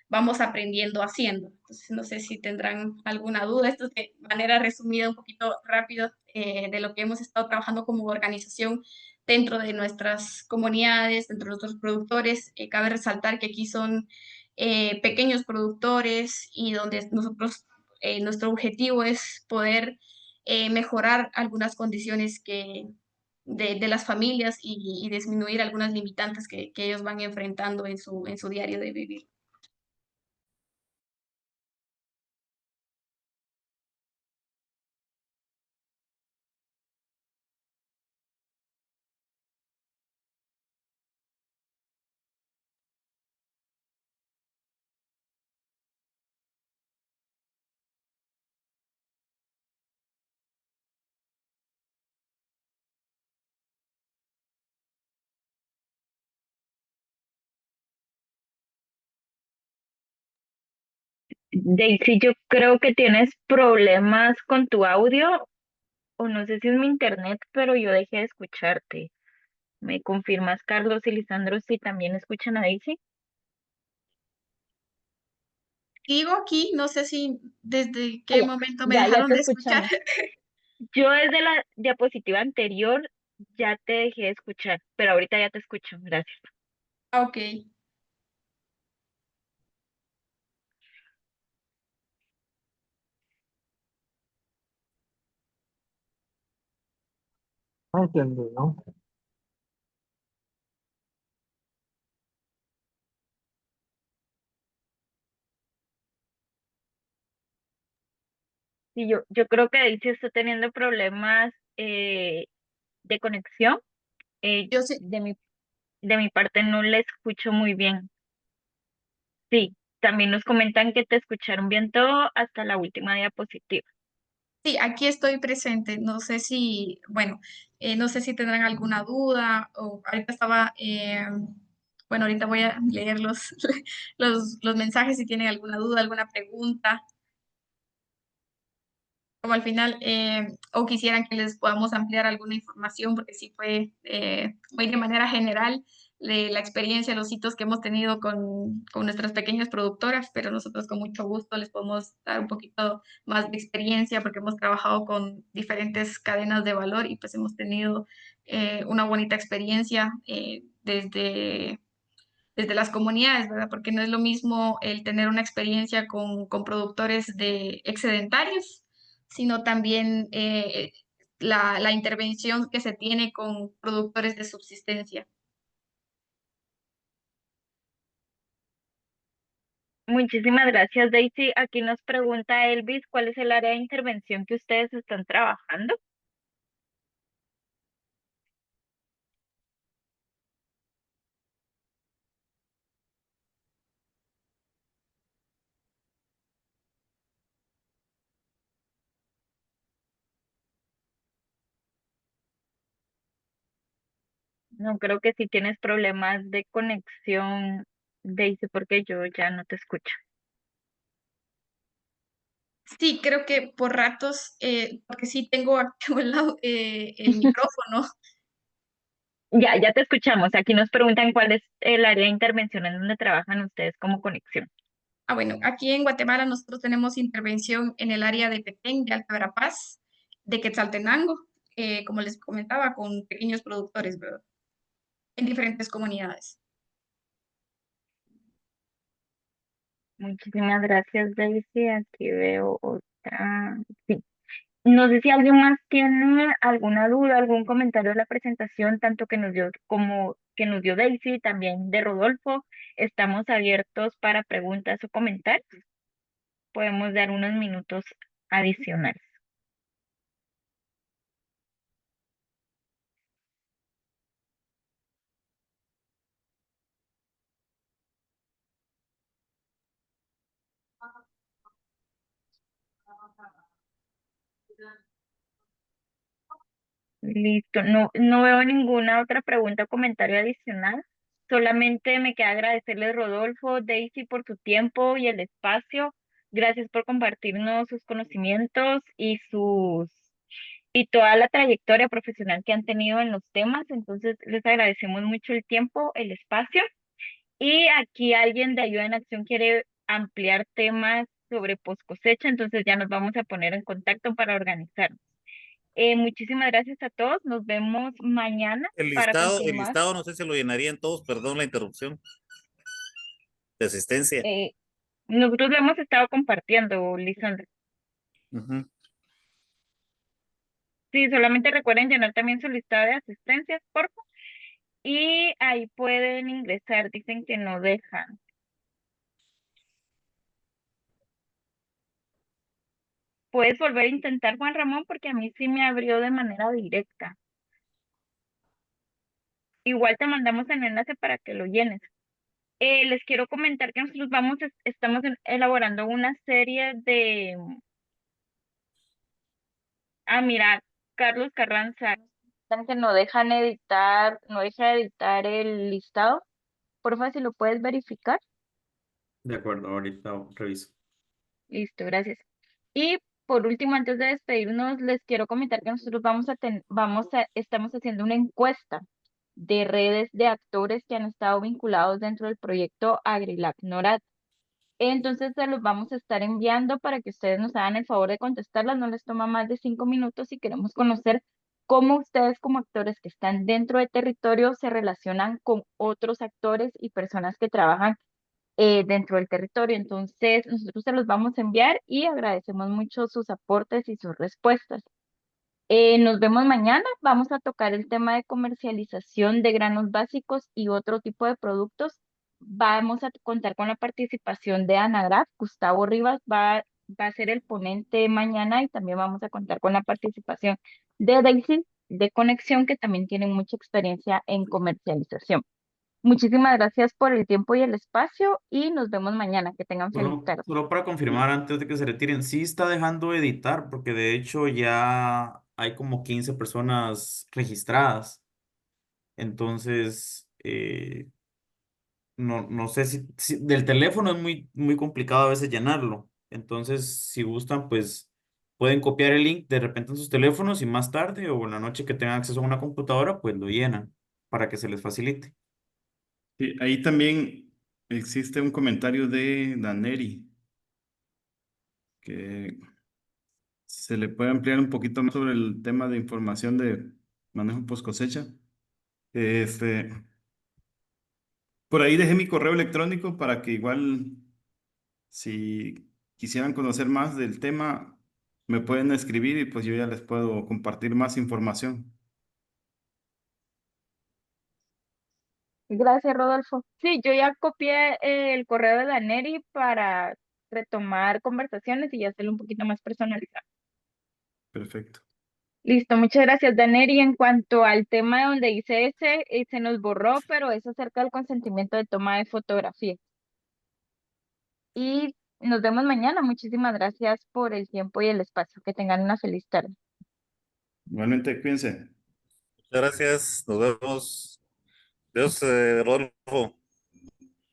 vamos aprendiendo haciendo. Entonces, no sé si tendrán alguna duda. Esto es de manera resumida, un poquito rápido, de lo que hemos estado trabajando como organización dentro de nuestras comunidades, dentro de nuestros productores. Cabe resaltar que aquí son pequeños productores y donde nuestro objetivo es poder mejorar algunas condiciones de las familias y disminuir algunas limitantes que ellos van enfrentando en su diario de vivir. Daisy, yo creo que tienes problemas con tu audio, o no sé si es mi internet, pero yo dejé de escucharte. ¿Me confirmas, Carlos y Lisandro, si también escuchan a Daisy? Sigo aquí, no sé si desde Ah, qué ya, momento me ya dejaron te de escuchar. escuchamos. Yo desde la diapositiva anterior ya te dejé de escuchar, pero ahorita ya te escucho, gracias. Ok. No entendí, ¿no? Sí, yo creo que Daisy está teniendo problemas de conexión. Yo sí, De mi parte no la escucho muy bien. Sí, también nos comentan que te escucharon bien todo hasta la última diapositiva. sí, aquí estoy presente. No sé si, bueno, no sé si tendrán alguna duda o ahorita estaba, bueno, ahorita voy a leer los, los mensajes si tienen alguna duda, alguna pregunta. Como al final, o quisieran que les podamos ampliar alguna información, porque sí fue muy de manera general la experiencia, los hitos que hemos tenido con nuestras pequeñas productoras, pero nosotros con mucho gusto les podemos dar un poquito más de experiencia porque hemos trabajado con diferentes cadenas de valor y pues hemos tenido una bonita experiencia desde las comunidades, ¿verdad? Porque no es lo mismo el tener una experiencia con productores de excedentarios, sino también la intervención que se tiene con productores de subsistencia. Muchísimas gracias, Daisy. Aquí nos pregunta Elvis, ¿cuál es el área de intervención que ustedes están trabajando? No, creo que sí tienes problemas de conexión, Daisy, porque yo ya no te escucho. Sí, creo que por ratos, porque sí tengo activo el micrófono. Ya te escuchamos. Aquí nos preguntan cuál es el área de intervención en donde trabajan ustedes como conexión. Bueno, aquí en Guatemala nosotros tenemos intervención en el área de Petén, de Alta Verapaz, de Quetzaltenango, como les comentaba, con pequeños productores, ¿verdad? En diferentes comunidades. Muchísimas gracias, Daisy. Aquí veo otra. Sí. No sé si alguien más tiene alguna duda, algún comentario de la presentación, tanto que nos dio como que nos dio Daisy, también de Rodolfo. Estamos abiertos para preguntas o comentarios. Podemos dar unos minutos adicionales. Listo, no veo ninguna otra pregunta o comentario adicional. Solamente me queda agradecerles, Rodolfo, Daisy, por su tiempo y el espacio. Gracias por compartirnos sus conocimientos y toda la trayectoria profesional que han tenido en los temas. Entonces, les agradecemos mucho el tiempo, el espacio. Y aquí alguien de Ayuda en Acción quiere ampliar temas sobre post cosecha, entonces ya nos vamos a poner en contacto para organizarnos. Muchísimas gracias a todos. Nos vemos mañana para El continuar. listado no sé si lo llenarían todos, perdón la interrupción de asistencia. Eh, Nosotros lo hemos estado compartiendo, Lisandra. Ujú. Sí, solamente recuerden llenar también su listado de asistencias, por favor. Y ahí pueden ingresar. Dicen que no dejan. Puedes volver a intentar, Juan Ramón, porque a mí sí me abrió de manera directa. Igual te mandamos el enlace para que lo llenes. Les quiero comentar que nosotros estamos elaborando una serie de. Mira, Carlos Carranza, están que no dejan editar, no deja editar el listado. Porfa, si lo puedes verificar. De acuerdo, ahorita reviso. Listo, gracias. Y por último, antes de despedirnos, les quiero comentar que nosotros estamos haciendo una encuesta de redes de actores que han estado vinculados dentro del proyecto Agrilac Norad. Entonces se los vamos a estar enviando para que ustedes nos hagan el favor de contestarlas. No les toma más de 5 minutos y queremos conocer cómo ustedes como actores que están dentro de territorio se relacionan con otros actores y personas que trabajan dentro del territorio. Entonces nosotros se los vamos a enviar y agradecemos mucho sus aportes y sus respuestas. Nos vemos mañana. Vamos a tocar el tema de comercialización de granos básicos y otro tipo de productos. Vamos a contar con la participación de Ana Graf. Gustavo Rivas va a ser el ponente mañana y también vamos a contar con la participación de Daisy de Conexión, que también tiene mucha experiencia en comercialización. Muchísimas gracias por el tiempo y el espacio y nos vemos mañana. Que tengan feliz tarde. Solo para confirmar antes de que se retiren, sí está dejando de editar, porque de hecho ya hay como 15 personas registradas. Entonces, no sé si del teléfono es muy complicado a veces llenarlo. Entonces, si gustan, pues pueden copiar el link de repente en sus teléfonos y más tarde o en la noche que tengan acceso a una computadora, pues lo llenan para que se les facilite. Sí, ahí también existe un comentario de Daneri que se le puede ampliar un poquito más sobre el tema de información de manejo post cosecha. Este, por ahí dejé mi correo electrónico para que igual, si quisieran conocer más del tema, me pueden escribir y pues yo ya les puedo compartir más información. Gracias, Rodolfo. Sí, yo ya copié el correo de Daneri para retomar conversaciones y hacerlo un poquito más personalizado. Perfecto. Listo, muchas gracias, Daneri. En cuanto al tema donde dice ese, se nos borró, pero es acerca del consentimiento de toma de fotografía. Y nos vemos mañana. Muchísimas gracias por el tiempo y el espacio. Que tengan una feliz tarde. Igualmente, cuídense. Muchas gracias. Nos vemos. Dios, Rodolfo.